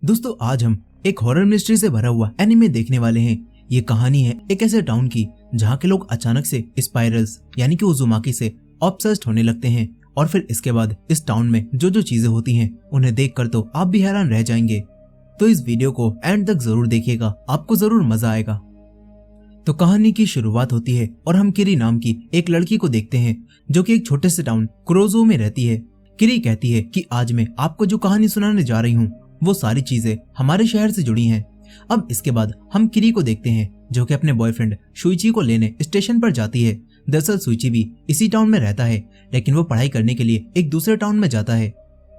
दोस्तों आज हम एक हॉरर मिस्ट्री से भरा हुआ एनिमे देखने वाले हैं। ये कहानी है एक ऐसे टाउन की जहाँ के लोग अचानक से स्पाइरल्स यानी कि उज़ुमाकी से ऑब्सेस्ड होने लगते हैं और फिर इसके बाद इस टाउन में जो जो चीजें होती हैं उन्हें देखकर तो आप भी हैरान रह जाएंगे। तो इस वीडियो को एंड तक जरूर देखिएगा, आपको जरूर मजा आएगा। तो कहानी की शुरुआत होती है और हम किरी नाम की एक लड़की को देखते हैं जो कि एक छोटे से टाउन क्रोजो में रहती है। किरी कहती है कि आज मैं आपको जो कहानी सुनाने जा रही हूँ वो सारी चीजें हमारे शहर से जुड़ी हैं। अब इसके बाद हम किरी को देखते हैं जो कि अपने बॉयफ्रेंड शुइची को लेने स्टेशन पर जाती है। दरअसल शुइची भी इसी टाउन में रहता है, लेकिन वो पढ़ाई करने के लिए एक दूसरे टाउन में जाता है।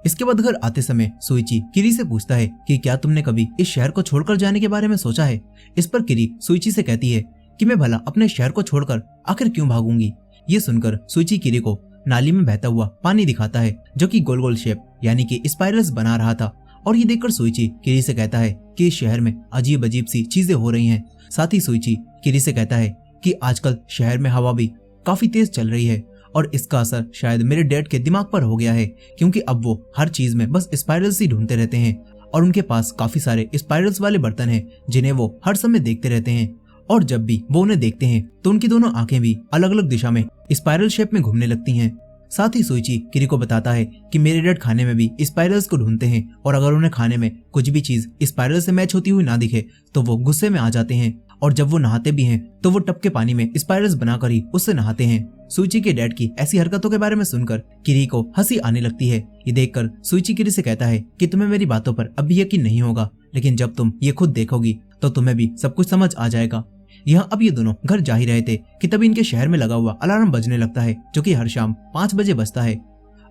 इसके बाद घर आते समय शुइची किरी से पूछता है कि क्या तुमने कभी इस शहर को छोड़कर जाने के बारे में सोचा है। इस पर किरी शुइची से कहती है कि मैं भला अपने शहर को छोड़कर आखिर क्यों भागूंगी। ये सुनकर शुइची किरी को नाली में बहता हुआ पानी दिखाता है जो कि गोल गोल शेप यानी कि स्पाइरल्स बना रहा था। और ये देखकर शुइची किरी से कहता है कि इस शहर में अजीब अजीब सी चीजें हो रही हैं। साथ ही शुइची किरी से कहता है कि आजकल शहर में हवा भी काफी तेज चल रही है और इसका असर शायद मेरे डैड के दिमाग पर हो गया है, क्योंकि अब वो हर चीज में बस स्पाइरल्स ही ढूंढते रहते हैं और उनके पास काफी सारे स्पाइरल्स वाले बर्तन हैं जिन्हें वो हर समय देखते रहते हैं। और जब भी वो उन्हें देखते हैं तो उनकी दोनों आंखें भी अलग अलग दिशा में स्पाइरल शेप में घूमने लगती हैं। साथ ही शुइची किरी को बताता है कि मेरे डैड खाने में भी स्पाइरल्स को ढूंढते हैं और अगर उन्हें खाने में कुछ भी चीज स्पाइरल से मैच होती हुई ना दिखे तो वो गुस्से में आ जाते हैं और जब वो नहाते भी हैं तो वो टब के पानी में स्पाइरल्स बनाकर ही उससे नहाते हैं। शुइची के डैड की ऐसी हरकतों के बारे में सुनकर किरी को हंसी आने लगती है। ये देखकर शुइची किरी से कहता है कि तुम्हें मेरी बातों पर अभी यकीन नहीं होगा, लेकिन जब तुम ये खुद देखोगी तो तुम्हें भी सब कुछ समझ आ जाएगा। यहाँ अब ये दोनों घर जा ही रहे थे कि तभी इनके शहर में लगा हुआ अलार्म बजने लगता है जो कि हर शाम 5 बजे बजता है।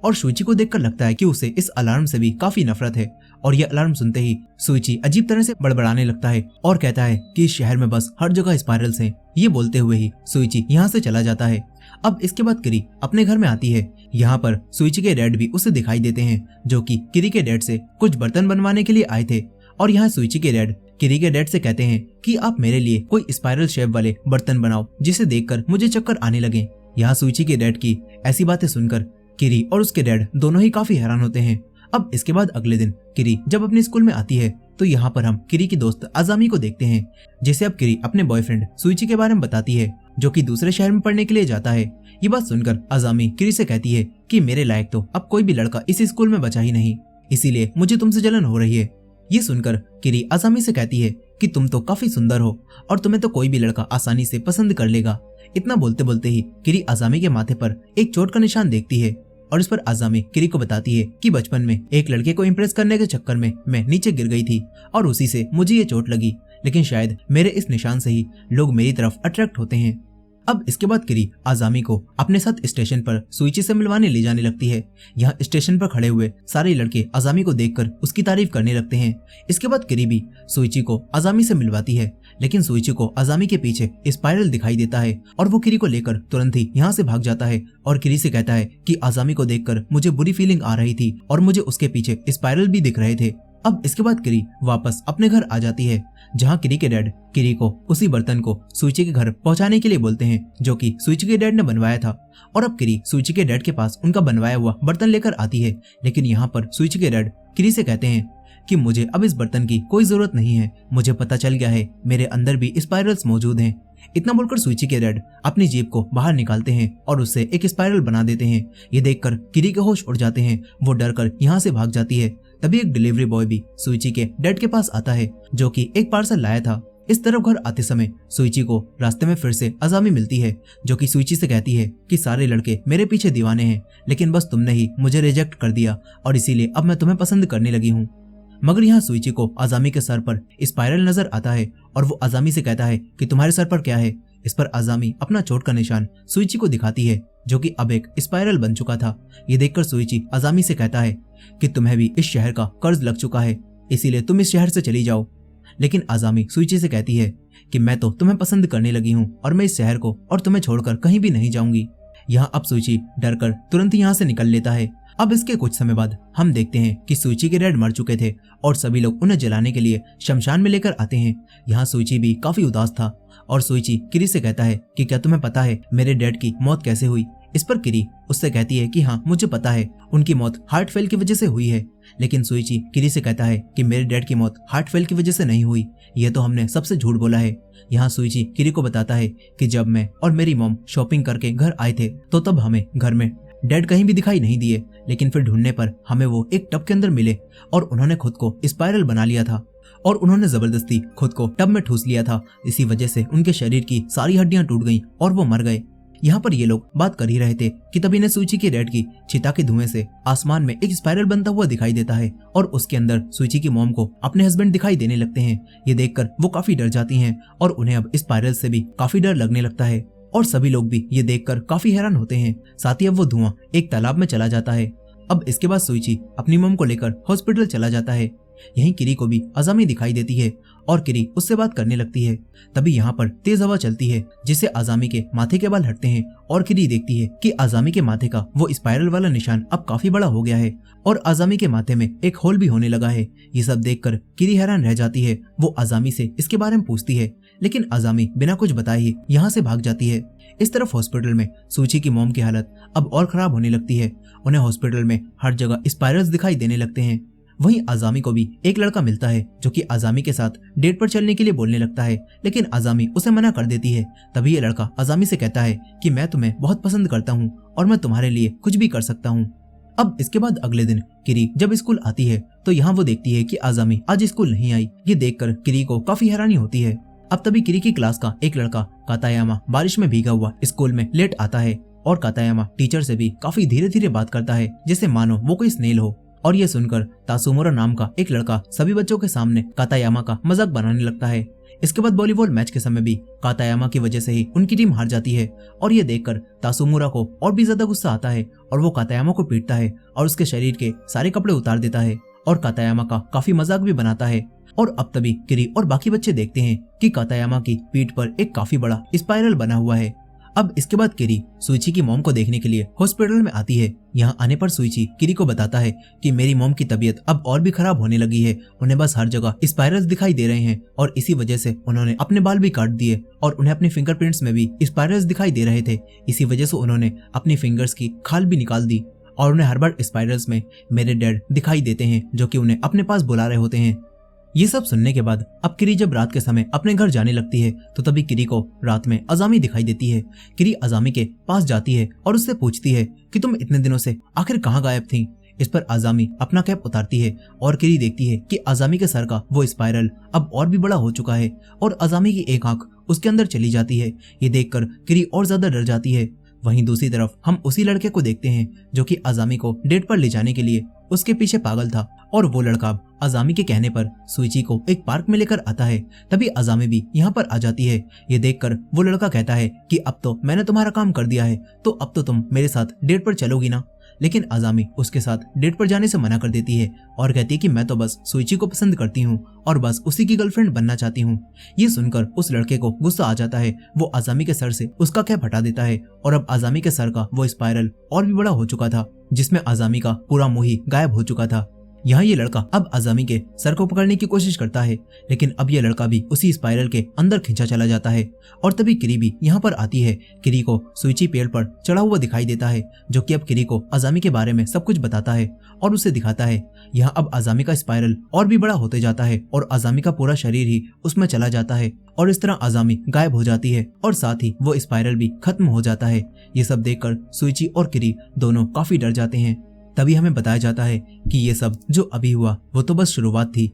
और शुइची को देखकर लगता है कि उसे इस अलार्म से भी काफी नफरत है और यह अलार्म सुनते ही शुइची अजीब तरह से बड़बड़ाने लगता है और कहता है कि इस शहर में बस हर जगह स्पाइरल्स हैं। ये बोलते हुए ही शुइची यहाँ से चला जाता है। अब इसके बाद किरी अपने घर में आती है। यहाँ पर शुइची के डैड भी उसे दिखाई देते हैं जो कि किरी के डैड से कुछ बर्तन बनवाने के लिए आए थे। और यहाँ शुइची के डैड किरी के डैड से कहते हैं कि आप मेरे लिए कोई स्पाइरल शेप वाले बर्तन बनाओ जिसे देखकर मुझे चक्कर आने लगे। यहाँ शुइची के डैड की ऐसी बातें सुनकर किरी और उसके डैड दोनों ही काफी हैरान होते हैं। अब इसके बाद अगले दिन किरी जब अपने स्कूल में आती है तो यहाँ पर हम किरी की दोस्त अजामी को देखते हैं जिसे अब किरी अपने बॉयफ्रेंड शुइची के बारे में बताती है जो कि दूसरे शहर में पढ़ने के लिए जाता है। ये बात सुनकर अजामी किरी से कहती है कि मेरे लायक तो अब कोई भी लड़का इस स्कूल में बचा ही नहीं, इसीलिए मुझे तुमसे जलन हो रही है। ये सुनकर किरी अजामी से कहती है कि तुम तो काफी सुंदर हो और तुम्हें तो कोई भी लड़का आसानी से पसंद कर लेगा। इतना बोलते बोलते ही किरी अजामी के माथे पर एक चोट का निशान देखती है और इस पर अजामी किरी को बताती है कि बचपन में एक लड़के को इम्प्रेस करने के चक्कर में मैं नीचे गिर गई थी और उसी से मुझे ये चोट लगी, लेकिन शायद मेरे इस निशान से ही लोग मेरी तरफ अट्रैक्ट होते हैं। अब इसके बाद किरी अजामी को अपने साथ स्टेशन पर शुइची से मिलवाने ले जाने लगती है। यहाँ स्टेशन पर खड़े हुए सारे लड़के अजामी को देखकर उसकी तारीफ करने लगते हैं। इसके बाद किरी भी शुइची को अजामी से मिलवाती है, लेकिन शुइची को अजामी के पीछे स्पाइरल दिखाई देता है और वो किरी को लेकर तुरंत ही यहाँ से भाग जाता है और किरी से कहता है कि अजामी को देखकर मुझे बुरी फीलिंग आ रही थी और मुझे उसके पीछे स्पाइरल भी दिख रहे थे। अब इसके बाद किरी वापस अपने घर आ जाती है जहाँ किरी के डैड किरी को उसी बर्तन को शुइची के घर पहुंचाने के लिए बोलते हैं जो कि शुइची के डैड ने बनवाया था। और अब किरी शुइची के डैड के पास उनका बनवाया हुआ बर्तन लेकर आती है, लेकिन यहाँ पर शुइची के डैड किरी से कहते हैं कि मुझे अब इस बर्तन की कोई जरूरत नहीं है, मुझे पता चल गया है मेरे अंदर भी स्पाइरल्स मौजूद हैं। इतना बोलकर शुइची के डैड अपनी जीभ को बाहर निकालते हैं और उससे एक स्पाइरल बना देते हैं। ये देखकर किरी के होश उड़ जाते हैं, वो डर कर यहाँ से भाग जाती है। तभी एक डिलीवरी बॉय भी शुइची के डैड के पास आता है जो कि एक पार्सल लाया था। इस तरफ घर आते समय शुइची को रास्ते में फिर से अजामी मिलती है जो कि शुइची से कहती है कि सारे लड़के मेरे पीछे दीवाने हैं, लेकिन बस तुमने ही मुझे रिजेक्ट कर दिया और इसीलिए अब मैं तुम्हें पसंद करने लगी हूँ। मगर यहाँ शुइची को अजामी के सर पर स्पाइरल नजर आता है और वो अजामी से कहता है कि तुम्हारे सर पर क्या है। इस पर अजामी अपना चोट का निशान शुइची को दिखाती है जो कि अब एक स्पाइरल बन चुका था। ये देखकर शुइची अजामी से कहता है कि तुम्हें भी इस शहर का कर्ज लग चुका है, इसीलिए तुम इस शहर से चली जाओ। लेकिन अजामी शुइची से कहती है कि मैं तो तुम्हें पसंद करने लगी हूँ और मैं इस शहर को और तुम्हें छोड़कर कहीं भी नहीं जाऊंगी। यहाँ अब शुइची डर कर तुरंत ही यहाँ से निकल लेता है अब इसके कुछ समय बाद हम देखते हैं कि सुइची के डैड मर चुके थे और सभी लोग उन्हें जलाने के लिए शमशान में लेकर आते हैं। यहाँ सुइची भी काफी उदास था और सुइची किरी से कहता है कि क्या तुम्हें पता है मेरे डैड की मौत कैसे हुई। इस पर किरी उससे कहती है कि हाँ मुझे पता है, उनकी मौत हार्ट फेल की वजह से हुई है। लेकिन सुइची किरी से कहता है कि मेरे डैड की मौत हार्ट फेल की वजह से नहीं हुई, यह तो हमने सबसे झूठ बोला है। यहाँ सुइची किरी को बताता है कि जब मैं और मेरी मॉम शॉपिंग करके घर आए थे तो तब हमें घर में डैड कहीं भी दिखाई नहीं दिए, लेकिन फिर ढूंढने पर हमें वो एक टब के अंदर मिले और उन्होंने खुद को स्पाइरल बना लिया था और उन्होंने जबरदस्ती खुद को टब में ठूस लिया था। इसी वजह से उनके शरीर की सारी हड्डियां टूट गईं और वो मर गए। यहाँ पर ये लोग बात कर ही रहे थे कि तभी इन्हें सुइची के डैड की चिता के धुएं से आसमान में एक स्पाइरल बनता हुआ दिखाई देता है और उसके अंदर सुइची की मॉम को अपने हस्बैंड दिखाई देने लगते हैं। ये देखकर वो काफी डर जाती हैं और उन्हें अब स्पाइरल से भी काफी डर लगने लगता है और सभी लोग भी ये देखकर काफी हैरान होते हैं। साथ ही अब वो धुआं एक तालाब में चला जाता है। अब इसके बाद सुइची अपनी मॉम को लेकर हॉस्पिटल चला जाता है। यहीं किरी को भी अजामी दिखाई देती है और किरी उससे बात करने लगती है। तभी यहाँ पर तेज हवा चलती है जिससे आजामी के माथे के बाल हटते हैं और किरी देखती है कि आजामी के माथे का वो स्पाइरल वाला निशान अब काफी बड़ा हो गया है और आजामी के माथे में एक होल भी होने लगा है। ये सब देखकर किरी हैरान रह जाती है। वो आजामी से इसके बारे में पूछती है, लेकिन आजामी बिना कुछ बताए ही यहाँ से भाग जाती है। इस तरफ हॉस्पिटल में सुइची की मॉम की हालत अब और खराब होने लगती है। उन्हें हॉस्पिटल में हर जगह स्पाइरल्स दिखाई देने लगते हैं। वहीं आजामी को भी एक लड़का मिलता है जो कि आजामी के साथ डेट पर चलने के लिए बोलने लगता है, लेकिन आजामी उसे मना कर देती है। तभी ये लड़का आजामी से कहता है कि मैं तुम्हें बहुत पसंद करता हूँ और मैं तुम्हारे लिए कुछ भी कर सकता हूँ। अब इसके बाद अगले दिन किरी जब स्कूल आती है तो यहाँ वो देखती है कि आजामी आज स्कूल नहीं आई। ये देखकर किरी को काफी हैरानी होती है। अब तभी किरी की क्लास का एक लड़का कातायामा बारिश में भीगा हुआ स्कूल में लेट आता है और कातायामा टीचर से भी काफी धीरे धीरे बात करता है जैसे मानो वो कोई स्नेल हो। और ये सुनकर तासुमुरा नाम का एक लड़का सभी बच्चों के सामने कातायामा का मजाक बनाने लगता है। इसके बाद वॉलीबॉल मैच के समय भी कातायामा की वजह से ही उनकी टीम हार जाती है और ये देखकर तासुमुरा को और भी ज्यादा गुस्सा आता है और वो कातायामा को पीटता है और उसके शरीर के सारे कपड़े उतार देता है और कातायामा का काफी मजाक भी बनाता है। और अब तभी किरी और बाकी बच्चे देखते हैं कि कातायामा की पीठ पर एक काफी बड़ा स्पाइरल बना हुआ है। अब इसके बाद किरी सुइची की मॉम को देखने के लिए हॉस्पिटल में आती है। यहाँ आने पर सुइची किरी को बताता है कि मेरी मॉम की तबीयत अब और भी खराब होने लगी है, उन्हें बस हर जगह स्पाइरल्स दिखाई दे रहे हैं और इसी वजह से उन्होंने अपने बाल भी काट दिए और उन्हें अपने फिंगरप्रिंट्स में भी स्पाइरल्स दिखाई दे रहे थे। इसी वजह से उन्होंने अपनी फिंगर्स की खाल भी निकाल दी और उन्हें हर बार स्पाइरल्स में मेरे डैड दिखाई देते हैं जो कि उन्हें अपने पास बुला रहे होते हैं। ये सब सुनने के बाद अब किरी जब रात के समय अपने घर जाने लगती है तो तभी किरी को रात में अजामी दिखाई देती है। किरी अजामी के पास जाती है और उससे पूछती है कि तुम इतने दिनों से आखिर कहाँ गायब थी। इस पर अजामी अपना कैप उतारती है और किरी देखती है कि अजामी के सर का वो स्पाइरल अब और भी बड़ा हो चुका है और अजामी की एक आंख उसके अंदर चली जाती है। ये देखकर किरी और ज्यादा डर जाती है। वहीं दूसरी तरफ हम उसी लड़के को देखते हैं जो कि अजामी को डेट पर ले जाने के लिए उसके पीछे पागल था और वो लड़का अजामी के कहने पर सुइची को एक पार्क में लेकर आता है। तभी अजामी भी यहाँ पर आ जाती है। ये देखकर वो लड़का कहता है कि अब तो मैंने तुम्हारा काम कर दिया है तो अब तो तुम मेरे साथ डेट पर चलोगी ना। लेकिन अजामी उसके साथ डेट पर जाने से मना कर देती है और कहती है कि मैं तो बस सुइची को पसंद करती हूँ और बस उसी की गर्लफ्रेंड बनना चाहती हूँ। ये सुनकर उस लड़के को गुस्सा आ जाता है। वो अजामी के सर से उसका कैप हटा देता है और अब अजामी के सर का वो स्पाइरल और भी बड़ा हो चुका था जिसमें अजामी का पूरा मुंह ही गायब हो चुका था। यहाँ ये लड़का अब अजामी के सर को पकड़ने की कोशिश करता है, लेकिन अब ये लड़का भी उसी स्पाइरल के अंदर खींचा चला जाता है। और तभी किरी भी यहाँ पर आती है। किरी को सुइची पेड़ पर चढ़ा हुआ दिखाई देता है जो कि अब किरी को अजामी के बारे में सब कुछ बताता है और उसे दिखाता है। यहाँ अब अजामी का स्पाइरल और भी बड़ा होते जाता है और अजामी का पूरा शरीर ही उसमें चला जाता है और इस तरह अजामी गायब हो जाती है और साथ ही वो स्पाइरल भी खत्म हो जाता है। ये सब देखकर सुइची और किरी दोनों काफी डर जाते हैं। तभी हमें बताया जाता है कि ये सब जो अभी हुआ वो तो बस शुरुआत थी।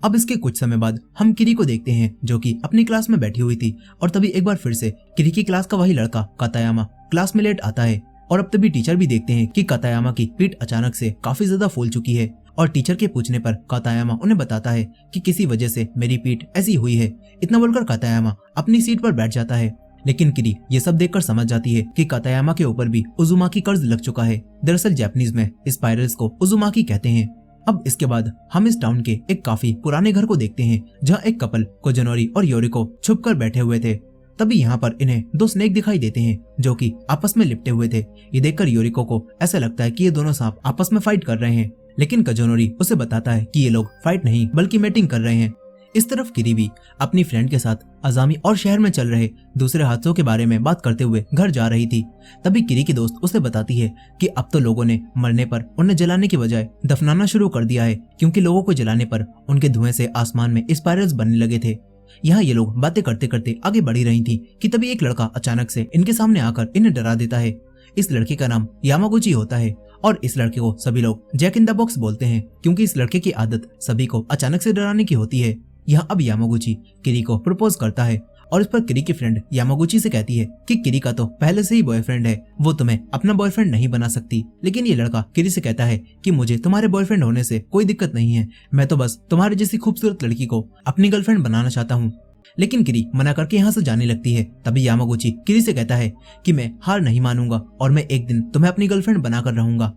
अब इसके कुछ समय बाद हम किरी को देखते हैं जो कि अपनी क्लास में बैठी हुई थी और तभी एक बार फिर से किरी की क्लास का वही लड़का कातायामा क्लास में लेट आता है और अब तभी टीचर भी देखते हैं कि कातायामा की पीठ अचानक से काफी ज्यादा फूल चुकी है और टीचर के पूछने पर कातायामा उन्हें बताता है कि किसी वजह से मेरी पीठ ऐसी हुई है। इतना बोलकर कातायामा अपनी सीट पर बैठ जाता है, लेकिन किरी ये सब देखकर समझ जाती है कि कातायामा के ऊपर भी उजुमाकी कर्ज लग चुका है। दरअसल जापानीज में स्पाइरल्स को उजुमाकी कहते हैं। अब इसके बाद हम इस टाउन के एक काफी पुराने घर को देखते हैं जहाँ एक कपल कोजोनोरी और योरिको छुपकर बैठे हुए थे। तभी यहाँ पर इन्हें दो स्नेक दिखाई देते हैं जो कि आपस में लिपटे हुए थे। ये देखकर योरिको को ऐसा लगता है कि ये दोनों सांप आपस में फाइट कर रहे हैं, लेकिन कजुनोरी उसे बताता है कि ये लोग फाइट नहीं बल्कि मीटिंग कर रहे हैं। इस तरफ किरी भी अपनी फ्रेंड के साथ अजामी और शहर में चल रहे दूसरे हादसों के बारे में बात करते हुए घर जा रही थी। तभी किरी की दोस्त उसे बताती है कि अब तो लोगों ने मरने पर उन्हें जलाने की बजाय दफनाना शुरू कर दिया है, क्योंकि लोगों को जलाने पर उनके धुएं से आसमान में स्पाइरल्स बनने लगे थे। यहाँ ये लोग बातें करते करते आगे बढ़ी रही थी कि तभी एक लड़का अचानक से इनके सामने आकर इन्हें डरा देता है। इस लड़के का नाम यामागुची होता है और इस लड़के को सभी लोग जैक इन द बॉक्स बोलते हैं, क्योंकि इस लड़के की आदत सभी को अचानक से डराने की होती है। यहाँ अब यामागुची किरी को प्रपोज करता है और इस पर किरी की फ्रेंड यामागुची से कहती है कि किरी का तो पहले से ही बॉयफ्रेंड है, वो तुम्हें अपना बॉयफ्रेंड नहीं बना सकती। लेकिन ये लड़का किरी से कहता है कि मुझे तुम्हारे बॉयफ्रेंड होने से कोई दिक्कत नहीं है, मैं तो बस तुम्हारे जैसी खूबसूरत लड़की को अपनी गर्लफ्रेंड बनाना चाहता हूँ। लेकिन किरी मना करके यहाँ से जाने लगती है। तभी यामागुची किरी से कहता है कि मैं हार नहीं मानूंगा और मैं एक दिन तुम्हें अपनी गर्लफ्रेंड बनाकर रहूंगा।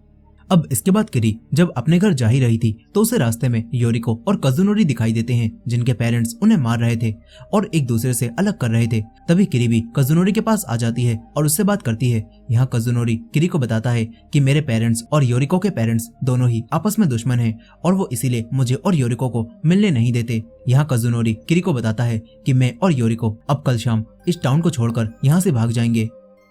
अब इसके बाद किरी जब अपने घर जा ही रही थी तो उसे रास्ते में योरिको और कजुनोरी दिखाई देते हैं, जिनके पेरेंट्स उन्हें मार रहे थे और एक दूसरे से अलग कर रहे थे। तभी किरी भी कजुनोरी के पास आ जाती है और उससे बात करती है। यहाँ कजुनोरी किरी को बताता है कि मेरे पेरेंट्स और योरिको के पेरेंट्स दोनों ही आपस में दुश्मन हैं और वो इसीलिए मुझे और योरिको को मिलने नहीं देते। यहाँ कजुनोरी किरी को बताता है कि मैं और योरिको अब कल शाम इस टाउन को छोड़कर यहाँ से भाग जाएंगे।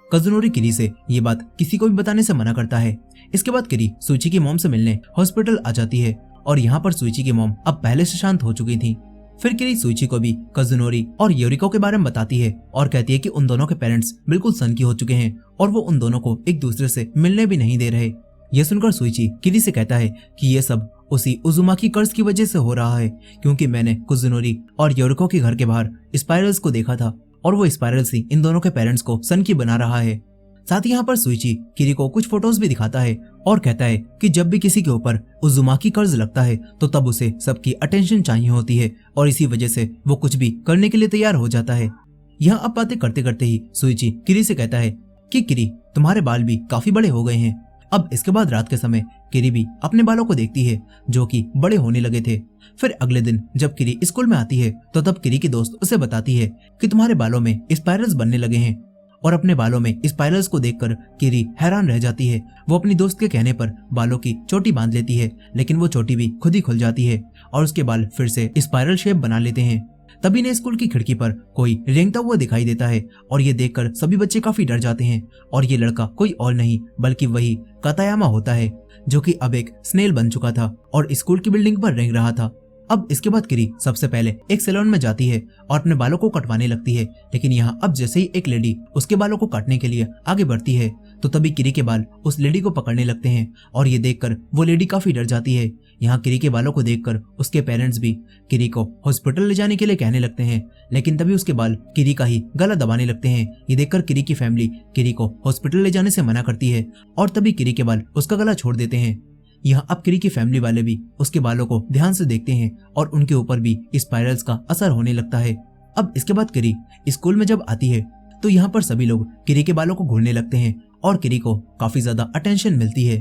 कजुनोरी किरी से ये बात किसी को भी बताने से मना करता है। इसके बाद किरी सुइची की मॉम से मिलने हॉस्पिटल आ जाती है और यहाँ पर सुइची की मॉम अब पहले से शांत हो चुकी थी। फिर किरी सुइची को भी कजुनोरी और योरिको के बारे में बताती है और कहती है कि उन दोनों के पेरेंट्स बिल्कुल सनकी हो चुके हैं और वो उन दोनों को एक दूसरे से मिलने भी नहीं दे रहे। ये सुनकर सुइची किरी से कहता है कि ये सब उसी उजुमाकी कर्ज की वजह से हो रहा है, क्योंकि मैंने कजुनोरी और योरिको के घर के बाहर स्पाइरल्स को देखा था और वो स्पाइरल्स ही इन दोनों के पेरेंट्स को सनकी बना रहा है। साथ ही यहाँ पर सुइची किरी को कुछ फोटोज भी दिखाता है और कहता है कि जब भी किसी के ऊपर उजुमाकी कर्ज लगता है तो तब उसे सबकी अटेंशन चाहिए होती है और इसी वजह से वो कुछ भी करने के लिए तैयार हो जाता है। यहाँ अब बातें करते करते ही सुइची किरी से कहता है कि किरी तुम्हारे बाल भी काफी बड़े हो गए हैं। अब इसके बाद रात के समय किरी भी अपने बालों को देखती है जो कि बड़े होने लगे थे। फिर अगले दिन जब किरी स्कूल में आती है तो तब किरी की दोस्त उसे बताती है कि तुम्हारे बालों में स्पाइरल्स बनने लगे हैं और अपने बालों में स्पाइरल्स को देखकर किरी हैरान रह जाती है। वो अपनी दोस्त के कहने पर बालों की चोटी बांध लेती है, लेकिन वो चोटी भी खुद ही खुल जाती है और उसके बाल फिर से स्पाइरल शेप बना लेते हैं। तभी ने स्कूल की खिड़की पर कोई रेंगता हुआ दिखाई देता है और ये देखकर सभी बच्चे काफी डर जाते हैं और ये लड़का कोई और नहीं बल्कि वही कातायामा होता है, जो कि अब एक स्नेल बन चुका था और स्कूल की बिल्डिंग पर रेंग रहा था। अब इसके बाद किरी सबसे पहले एक सैलून में जाती है और अपने बालों को कटवाने लगती है, लेकिन यहाँ अब जैसे ही एक लेडी उसके बालों को काटने के लिए आगे बढ़ती है तो तभी किरी के बाल उस लेडी को पकड़ने लगते हैं और ये देखकर वो लेडी काफी डर जाती है। यहाँ किरी के बालों को देखकर उसके पेरेंट्स भी किरी को हॉस्पिटल ले जाने के लिए कहने लगते हैं, लेकिन तभी उसके बाल किरी का ही गला दबाने लगते हैं। ये देखकर किरी की फैमिली किरी को हॉस्पिटल ले जाने से मना करती है और तभी किरी के बाल उसका गला छोड़ देते हैं। यहाँ अब किरी की फैमिली वाले भी उसके बालों को ध्यान से देखते हैं और उनके ऊपर भी स्पाइरल्स का असर होने लगता है। अब इसके बाद किरी स्कूल में जब आती है तो यहाँ पर सभी लोग किरी के बालों को घूरने लगते हैं और किरी को काफी ज्यादा अटेंशन मिलती है।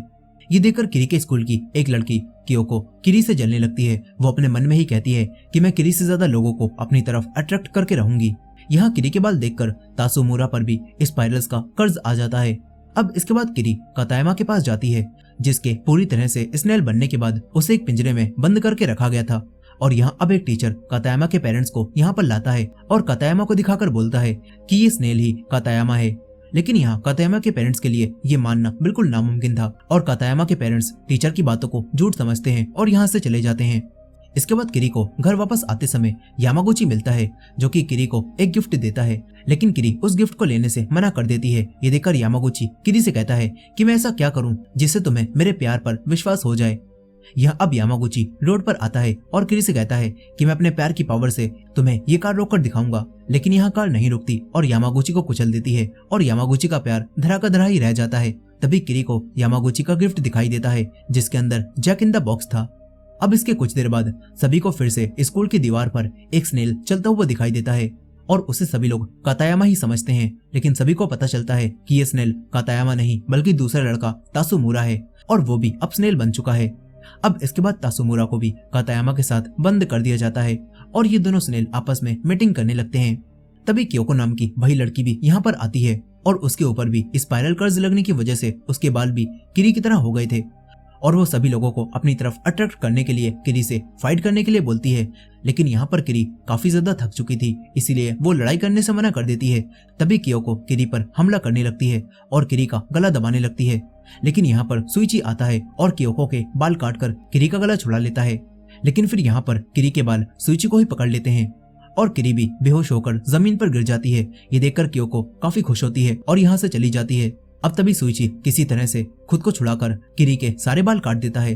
ये देखकर किरी के स्कूल की एक लड़की क्योको किरी से जलने लगती है। वो अपने मन में ही कहती है कि मैं किरी से ज्यादा लोगों को अपनी तरफ अट्रैक्ट करके रहूंगी। यहाँ किरी के बाल देखकर तासुमुरा पर भी स्पाइरल्स का कर्ज आ जाता है। अब इसके बाद किरी कातायामा के पास जाती है, जिसके पूरी तरह से स्नेल बनने के बाद उसे एक पिंजरे में बंद करके रखा गया था और यहाँ अब एक टीचर कातायामा के पेरेंट्स को यहाँ पर लाता है और कातायामा को दिखाकर बोलता है कि ये स्नेल ही कातायामा है। लेकिन यहाँ कातायामा के पेरेंट्स के लिए ये मानना बिल्कुल नामुमकिन था और कातायामा के पेरेंट्स टीचर की बातों को झूठ समझते हैं और यहाँ से चले जाते हैं। इसके बाद किरी को घर वापस आते समय यामागुची मिलता है, जो कि किरी को एक गिफ्ट देता है, लेकिन किरी उस गिफ्ट को लेने से मना कर देती है। ये देखकर यामागुची किरी से कहता है कि मैं ऐसा क्या करूं जिससे तुम्हें मेरे प्यार पर विश्वास हो जाए। यह अब यामागुची रोड पर आता है और किरी से कहता है कि मैं अपने प्यार की पावर से तुम्हें ये कार रोक कर दिखाऊंगा, लेकिन यहाँ कार नहीं रुकती और यामागुची को कुचल देती है और यामागुची का प्यार धरा का धरा ही रह जाता है। तभी किरी को यामागुची का गिफ्ट दिखाई देता है, जिसके अंदर जैक इन द बॉक्स था। अब इसके कुछ देर बाद सभी को फिर से स्कूल की दीवार पर एक स्नेल चलता हुआ दिखाई देता है और उसे सभी लोग कातायामा ही समझते हैं, लेकिन सभी को पता चलता है कि ये स्नेल कातायामा नहीं बल्कि दूसरा लड़का तासुमुरा है और वो भी अब स्नेल बन चुका है। अब इसके बाद तासुमुरा को भी कातायामा के साथ बंद कर दिया जाता है और ये दोनों स्नेल आपस में मीटिंग करने लगते हैं। तभी क्योको नाम की वही लड़की भी यहाँ पर आती है और उसके ऊपर भी स्पाइरल कर्ज लगने की वजह से उसके बाल भी किरी की तरह हो गए थे और वो सभी लोगों को अपनी तरफ अट्रैक्ट करने के लिए किरी से फाइट करने के लिए बोलती है। लेकिन यहाँ पर किरी काफी ज्यादा थक चुकी थी, इसीलिए वो लड़ाई करने से मना कर देती है। तभी क्योको किरी पर हमला करने लगती है और किरी का गला दबाने लगती है। लेकिन यहाँ पर सुइची आता है और क्योको के बाल काटकर किरी का गला छुड़ा लेता है। लेकिन फिर यहाँ पर किरी के बाल सुइची को ही पकड़ लेते हैं और किरी भी बेहोश होकर जमीन पर गिर जाती है। ये देखकर क्योको काफी खुश होती है और यहाँ से चली जाती है। अब तभी सुइची किसी तरह से खुद को छुड़ाकर किरी के सारे बाल काट देता है।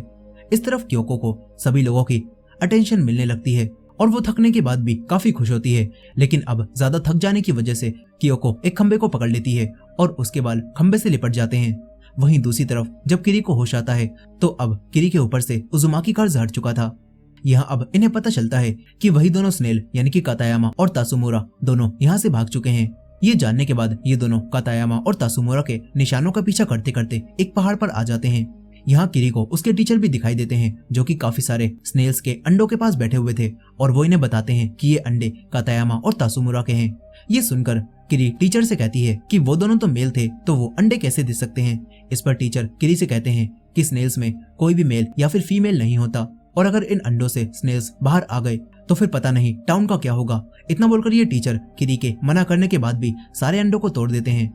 इस तरफ क्योको को सभी लोगों की अटेंशन मिलने लगती है और वो थकने के बाद भी काफी खुश होती है। लेकिन अब ज्यादा थक जाने की वजह से क्योको एक खंबे को पकड़ लेती है और उसके बाल खंबे से लिपट जाते हैं। वहीं दूसरी तरफ जब किरी को होश आता है तो अब किरी के ऊपर से उजुमाकी कर्ज हट चुका था। यहाँ अब इन्हें पता चलता है कि वही दोनों स्नेल यानी कि कातायामा और तासुमुरा दोनों यहाँ से भाग चुके हैं। ये जानने के बाद ये दोनों कातायामा और तासुमुरा के निशानों का पीछा करते करते एक पहाड़ पर आ जाते हैं। यहाँ किरी को उसके टीचर भी दिखाई देते हैं जो कि काफी सारे स्नेल्स के अंडों के पास बैठे हुए थे और वो इन्हें बताते हैं कि ये अंडे कातायामा और तासुमुरा के हैं। ये सुनकर किरी टीचर से कहती है कि वो दोनों तो मेल थे तो वो अंडे कैसे दे सकते हैं। इस पर टीचर किरी से कहते हैं कि स्नेल्स में कोई भी मेल या फिर फीमेल नहीं होता और अगर इन अंडों से स्नेल्स बाहर आ गए तो फिर पता नहीं टाउन का क्या होगा। इतना बोलकर ये टीचर किरी के मना करने के बाद भी सारे अंडों को तोड़ देते हैं।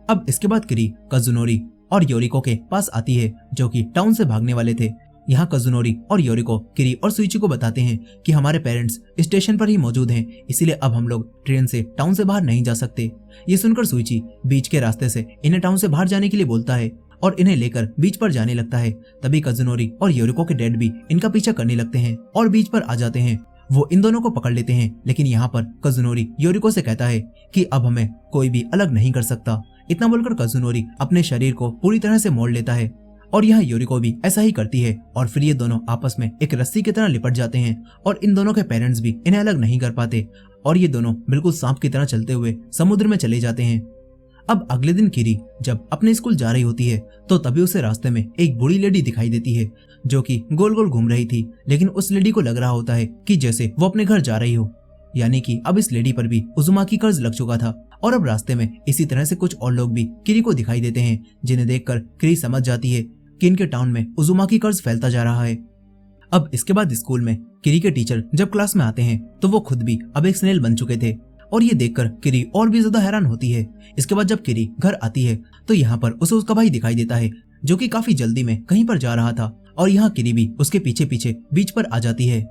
अब इसके बाद किरी काजुनोरी और योरिको के पास आती है जो कि टाउन से भागने वाले थे। यहाँ काजुनोरी और योरिको किरी और सुइची को बताते हैं कि हमारे पेरेंट्स स्टेशन पर ही मौजूद हैं, इसीलिए अब हम लोग ट्रेन से टाउन से बाहर नहीं जा सकते। ये सुनकर सुइची बीच के रास्ते से इन्हें टाउन से बाहर जाने के लिए बोलता है और इन्हें लेकर बीच पर जाने लगता है। तभी काजुनोरी और योरिको के डैड भी इनका पीछा करने लगते हैं और बीच पर आ जाते हैं। वो इन दोनों को पकड़ लेते हैं, लेकिन यहाँ पर काजुनोरी योरिको से कहता है कि अब हमें कोई भी अलग नहीं कर सकता। इतना बोलकर काजुनोरी अपने शरीर को पूरी तरह से मोड़ लेता है और यहाँ योरिको भी ऐसा ही करती है और फिर ये दोनों आपस में एक रस्सी की तरह लिपट जाते हैं और इन दोनों के पेरेंट्स भी इन्हें अलग नहीं कर पाते और ये दोनों बिल्कुल सांप की तरह चलते हुए समुद्र में चले जाते हैं। अब अगले दिन किरी जब अपने स्कूल जा रही होती है तो तभी उसे रास्ते में एक बूढ़ी लेडी दिखाई देती है जो कि गोल गोल घूम रही थी। लेकिन उस लेडी को लग रहा होता है कि जैसे वो अपने घर जा रही हो, यानी कि अब इस लेडी पर भी उजुमाकी कर्ज लग चुका था। और अब रास्ते में इसी तरह से कुछ और लोग भी किरी को दिखाई देते हैं जिन्हें देखकर किरी समझ जाती है कि इनके टाउन में उजुमाकी कर्ज फैलता जा रहा है। अब इसके बाद स्कूल में किरी के टीचर जब क्लास में आते हैं तो वो खुद भी अब एक स्नेल बन चुके थे और ये देखकर किरी और भी ज्यादा हैरान होती है। इसके बाद जब किरी घर आती है तो यहाँ पर उसे उसका भाई दिखाई देता है जो कि काफी जल्दी में कहीं पर जा रहा था और यहाँ किरी भी उसके पीछे पीछे बीच पर आ जाती है।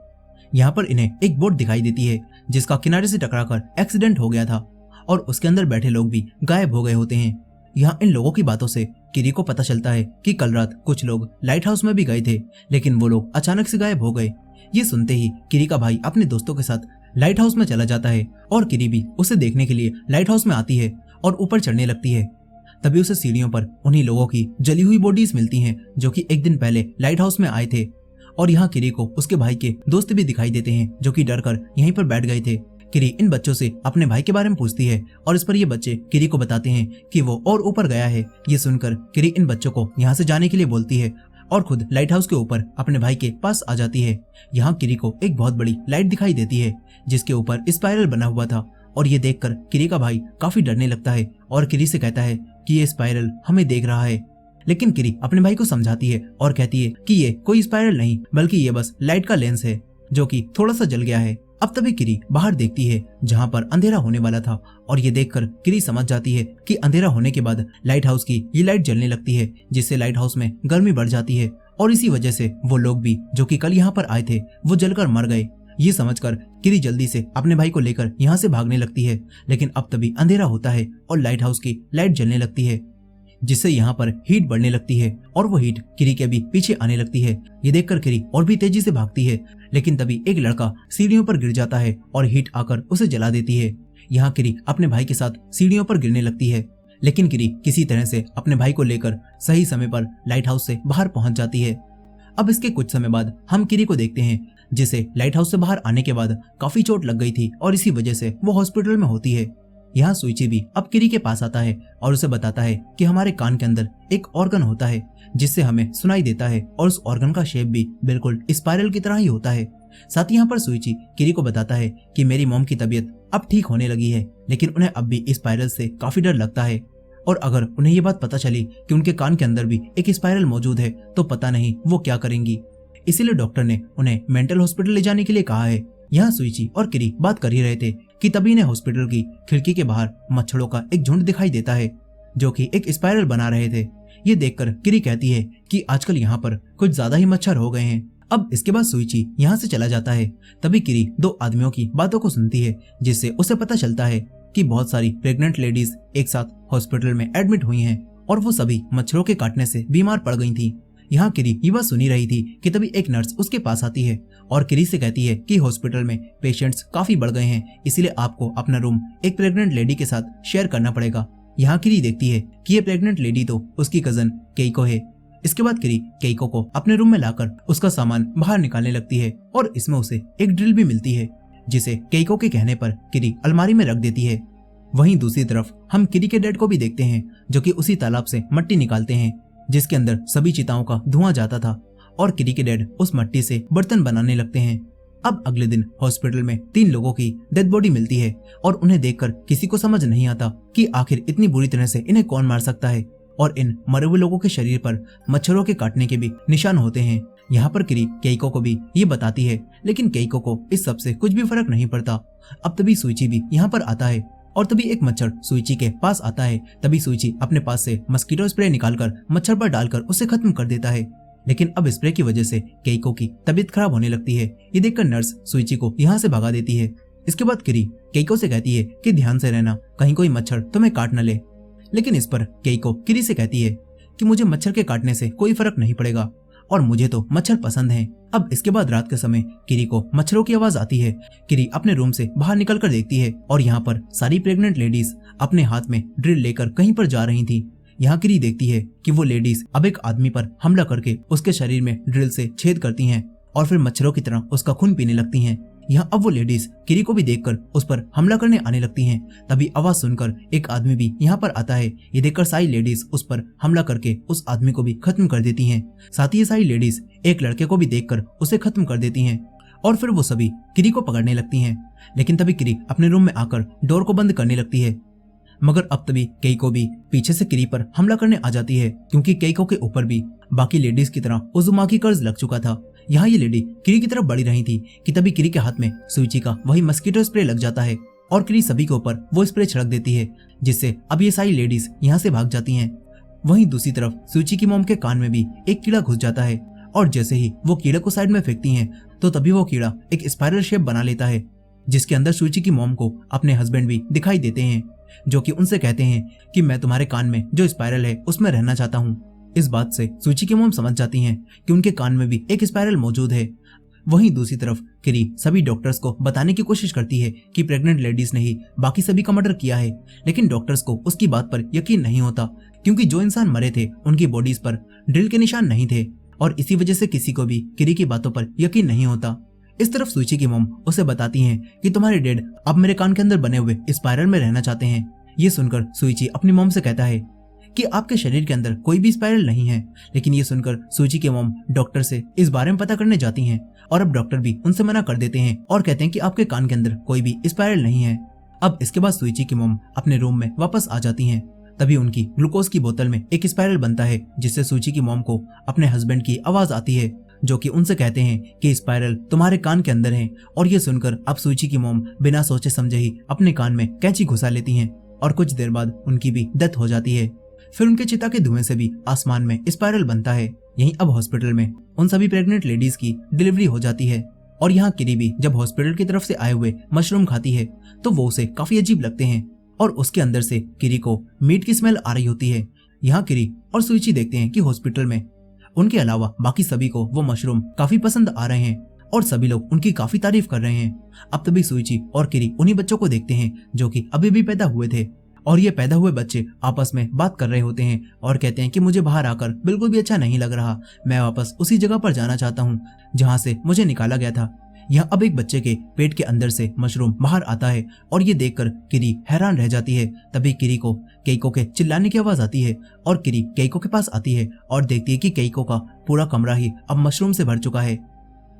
यहाँ पर इन्हें एक बोट दिखाई देती है जिसका किनारे से टकराकर एक्सीडेंट हो गया था और उसके अंदर बैठे लोग भी गायब हो गए होते हैं। यहाँ इन लोगों की बातों से किरी को पता चलता है कि कल रात कुछ लोग लाइट हाउस में भी गए थे, लेकिन वो लोग अचानक से गायब हो गए। ये सुनते ही किरी का भाई अपने दोस्तों के साथ लाइट हाउस में चला जाता है और किरी भी उसे देखने के लिए लाइट हाउस में आती है और ऊपर चढ़ने लगती है। तभी उसे सीढ़ियों पर उन्हीं लोगों की जली हुई बॉडीज मिलती हैं जो कि एक दिन पहले लाइट हाउस में आए थे। और यहाँ किरी को उसके भाई के दोस्त भी दिखाई देते हैं जो कि डर कर यहीं पर बैठ गए थे। किरी इन बच्चों से अपने भाई के बारे में पूछती है और इस पर ये बच्चे किरी को बताते हैं कि वो और ऊपर गया है। ये सुनकर किरी इन बच्चों को यहाँ से जाने के लिए बोलती है और खुद लाइट हाउस के ऊपर अपने भाई के पास आ जाती है। यहाँ किरी को एक बहुत बड़ी लाइट दिखाई देती है जिसके ऊपर स्पाइरल बना हुआ था और ये देखकर किरी का भाई काफी डरने लगता है और किरी से कहता है कि ये स्पाइरल हमें देख रहा है। लेकिन किरी अपने भाई को समझाती है और कहती है कि ये कोई स्पाइरल नहीं बल्कि ये बस लाइट का लेंस है जो कि थोड़ा सा जल गया है। अब तभी किरी बाहर देखती है जहाँ पर अंधेरा होने वाला था और ये देखकर किरी समझ जाती है कि अंधेरा होने के बाद लाइट हाउस की ये लाइट जलने लगती है जिससे लाइट हाउस में गर्मी बढ़ जाती है और इसी वजह से वो लोग भी जो कि कल यहाँ पर आए थे वो जलकर मर गए। ये समझकर किरी जल्दी से अपने भाई को लेकर यहाँ से भागने लगती है, लेकिन अब तभी अंधेरा होता है और लाइट हाउस की लाइट जलने लगती है जिससे यहाँ पर हीट बढ़ने लगती है और वो हीट किरी के भी पीछे आने लगती है। ये देखकर किरी और भी तेजी से भागती है, लेकिन तभी एक लड़का सीढ़ियों पर गिर जाता है और हीट आकर उसे जला देती है। यहाँ किरी अपने भाई के साथ सीढ़ियों पर गिरने लगती है, लेकिन किरी किसी तरह से अपने भाई को लेकर सही समय पर लाइट हाउस से बाहर पहुंच जाती है। अब इसके कुछ समय बाद हम किरी को देखते हैं जिसे लाइट हाउस से बाहर आने के बाद काफी चोट लग गई थी और इसी वजह से वो हॉस्पिटल में होती है। यहाँ सुइची भी अब किरी के पास आता है और उसे बताता है कि हमारे कान के अंदर एक ऑर्गन होता है जिससे हमें सुनाई देता है और उस ऑर्गन का शेप भी बिल्कुल स्पाइरल की तरह ही होता है। साथ ही यहाँ पर सुइची किरी को बताता है कि मेरी मॉम की तबीयत अब ठीक होने लगी है, लेकिन उन्हें अब भी स्पाइरल से काफी डर लगता है और अगर उन्हें ये बात पता चली कि उनके कान के अंदर भी एक स्पाइरल मौजूद है तो पता नहीं वो क्या करेंगी। इसीलिए डॉक्टर ने उन्हें मेंटल हॉस्पिटल ले जाने के लिए कहा है। यहाँ सुइची और किरी बात कर ही रहे थे कि तभी इन्हें हॉस्पिटल की खिड़की के बाहर मच्छरों का एक झुंड दिखाई देता है जो कि एक स्पाइरल बना रहे थे। ये देखकर किरी कहती है कि आजकल यहाँ पर कुछ ज्यादा ही मच्छर हो गए हैं। अब इसके बाद सुइची यहाँ से चला जाता है। तभी किरी दो आदमियों की बातों को सुनती है जिससे उसे पता चलता है कि बहुत सारी प्रेग्नेंट लेडीज एक साथ हॉस्पिटल में एडमिट हुई हैं और वो सभी मच्छरों के काटने से बीमार पड़ गई थी। यहाँ किरी ये बात सुनी रही थी कि तभी एक नर्स उसके पास आती है और किरी से कहती है कि हॉस्पिटल में पेशेंट्स काफी बढ़ गए हैं, इसीलिए आपको अपना रूम एक प्रेग्नेंट लेडी के साथ शेयर करना पड़ेगा। यहाँ किरी देखती है कि ये प्रेग्नेंट लेडी तो उसकी कजन केइको है। इसके बाद किरी केइको को अपने रूम में लाकर उसका सामान बाहर निकालने लगती है और इसमें उसे एक ड्रिल भी मिलती है जिसे केइको के कहने पर किरी अलमारी में रख देती है। वहीं दूसरी तरफ हम किरी के डैड को भी देखते हैं जो कि उसी तालाब से मट्टी निकालते हैं जिसके अंदर सभी चिताओं का धुआं जाता था और किरी के डैड उस मट्टी से बर्तन बनाने लगते हैं। अब अगले दिन हॉस्पिटल में 3 लोगों की डेड बॉडी मिलती है और उन्हें देखकर किसी को समझ नहीं आता कि आखिर इतनी बुरी तरह से इन्हें कौन मार सकता है और इन मरे हुए लोगों के शरीर पर मच्छरों के काटने के भी निशान होते हैं। यहाँ पर किरी केइको को भी ये बताती है, लेकिन केइको को इस सब से कुछ भी फर्क नहीं पड़ता। अब तभी सुइची भी यहाँ पर आता है और तभी एक मच्छर सुइची के पास आता है। तभी सुइची अपने पास से मस्कीटो स्प्रे निकालकर मच्छर पर डालकर उसे खत्म कर देता है, लेकिन अब स्प्रे की वजह से केइको की तबीयत खराब होने लगती है। ये देखकर नर्स सुइची को यहाँ से भगा देती है। इसके बाद किरी केइको से कहती है कि ध्यान से रहना, कहीं कोई मच्छर तुम्हें काट न ले। लेकिन इस पर केइको किरी से कहती है कि मुझे मच्छर के काटने से कोई फर्क नहीं पड़ेगा और मुझे तो मच्छर पसंद हैं। अब इसके बाद रात के समय किरी को मच्छरों की आवाज आती है। किरी अपने रूम से बाहर निकल कर देखती है और यहाँ पर सारी प्रेग्नेंट लेडीज अपने हाथ में ड्रिल लेकर कहीं पर जा रही थी। यहाँ किरी देखती है कि वो लेडीज अब एक आदमी पर हमला करके उसके शरीर में ड्रिल से छेद करती हैं और फिर मच्छरों की तरह उसका खून पीने लगती हैं। यहाँ अब वो लेडीज किरी को भी देखकर उस पर हमला करने आने लगती हैं। तभी आवाज सुनकर एक आदमी भी यहाँ पर आता है। ये देखकर सारी लेडीज उस पर हमला करके उस आदमी को भी खत्म कर देती हैं। साथ ही ये सारी लेडीज एक लड़के को भी देखकर उसे खत्म कर देती हैं और फिर वो सभी किरी को पकड़ने लगती हैं। लेकिन तभी किरी अपने रूम में आकर डोर को बंद करने लगती है, मगर अब तभी केइको भी पीछे से किरी पर हमला करने आ जाती है क्योंकि केइको के ऊपर भी बाकी लेडीज की तरह उजुमाकी कर्ज लग चुका था। यहाँ ये लेडी किरी की तरफ बढ़ी रही थी कि तभी किरी के हाथ में सुइची का वही मस्कीटो स्प्रे लग जाता है और किरी सभी के ऊपर वो स्प्रे छिड़क देती है, जिससे अब ये सारी लेडीज यहाँ से भाग जाती हैं। वहीं दूसरी तरफ सुइची की मॉम के कान में भी एक कीड़ा घुस जाता है और जैसे ही वो कीड़े को साइड में फेंकती हैं तो तभी वो कीड़ा एक स्पाइरल शेप बना लेता है जिसके अंदर सुइची की मॉम को अपने हस्बैंड भी दिखाई देते हैं, जो कि उनसे कहते हैं कि मैं तुम्हारे कान में जो स्पाइरल है उसमें रहना चाहता हूँ। इस बात से सुइची की मॉम समझ जाती हैं कि उनके कान में भी एक स्पाइरल मौजूद है। वहीं दूसरी तरफ किरी सभी डॉक्टर्स को बताने की कोशिश करती है कि प्रेग्नेंट लेडीज ने ही बाकी सभी का मर्डर किया है, लेकिन डॉक्टर्स को उसकी बात पर यकीन नहीं होता क्योंकि जो इंसान मरे थे उनकी बॉडीज पर ड्रिल के निशान नहीं थे और इसी वजह से किसी को भी किरी की बातों पर यकीन नहीं होता। इस तरफ सुइची की मॉम उसे बताती हैं कि तुम्हारे डैड अब मेरे कान के अंदर बने हुए स्पाइरल में रहना चाहते हैं। ये सुनकर सुइची अपनी मॉम से कहता है कि आपके शरीर के अंदर कोई भी स्पाइरल नहीं है, लेकिन ये सुनकर सुइची की मॉम डॉक्टर से इस बारे में पता करने जाती हैं और अब डॉक्टर भी उनसे मना कर देते हैं और कहते हैं कि आपके कान के अंदर कोई भी स्पाइरल नहीं है। अब इसके बाद सुइची की मॉम अपने रूम में वापस आ जाती हैं। तभी उनकी ग्लूकोज की बोतल में एक स्पाइरल बनता है जिससे सुइची की मॉम को अपने हस्बैंड की आवाज आती है, जो कि उनसे कहते हैं कि स्पाइरल तुम्हारे कान के अंदर है। और ये सुनकर अब सुइची की मॉम बिना सोचे समझे ही अपने कान में कैंची घुसा लेती हैं और कुछ देर बाद उनकी भी डेथ हो जाती है। फिर उनके चिता के धुएं से भी आसमान में स्पाइरल बनता है। यहीं अब हॉस्पिटल में उन सभी प्रेग्नेंट लेडीज की डिलीवरी हो जाती है और यहाँ किरी भी जब हॉस्पिटल की तरफ से आए हुए मशरूम खाती है तो वो उसे काफी अजीब लगते हैं और उसके अंदर से किरी को मीट की स्मेल आ रही होती है। यहाँ किरी और सुइची देखते हैं कि हॉस्पिटल में उनके अलावा बाकी सभी को वो मशरूम काफी पसंद आ रहे हैं और सभी लोग उनकी काफी तारीफ कर रहे हैं। अब तभी सुइची और किरी उन्हीं बच्चों को देखते हैं जो कि अभी भी पैदा हुए थे और ये पैदा हुए बच्चे आपस में बात कर रहे होते हैं और कहते हैं कि मुझे बाहर आकर बिल्कुल भी अच्छा नहीं लग रहा, मैं वापस उसी जगह पर जाना चाहता हूँ जहाँ से मुझे निकाला गया था। यहाँ अब एक बच्चे के पेट के अंदर से मशरूम बाहर आता है और ये देखकर किरी हैरान रह जाती है। तभी किरी को केइको के चिल्लाने की आवाज आती है और किरी केइको के पास आती है और देखती है कि केइको का पूरा कमरा ही अब मशरूम से भर चुका है।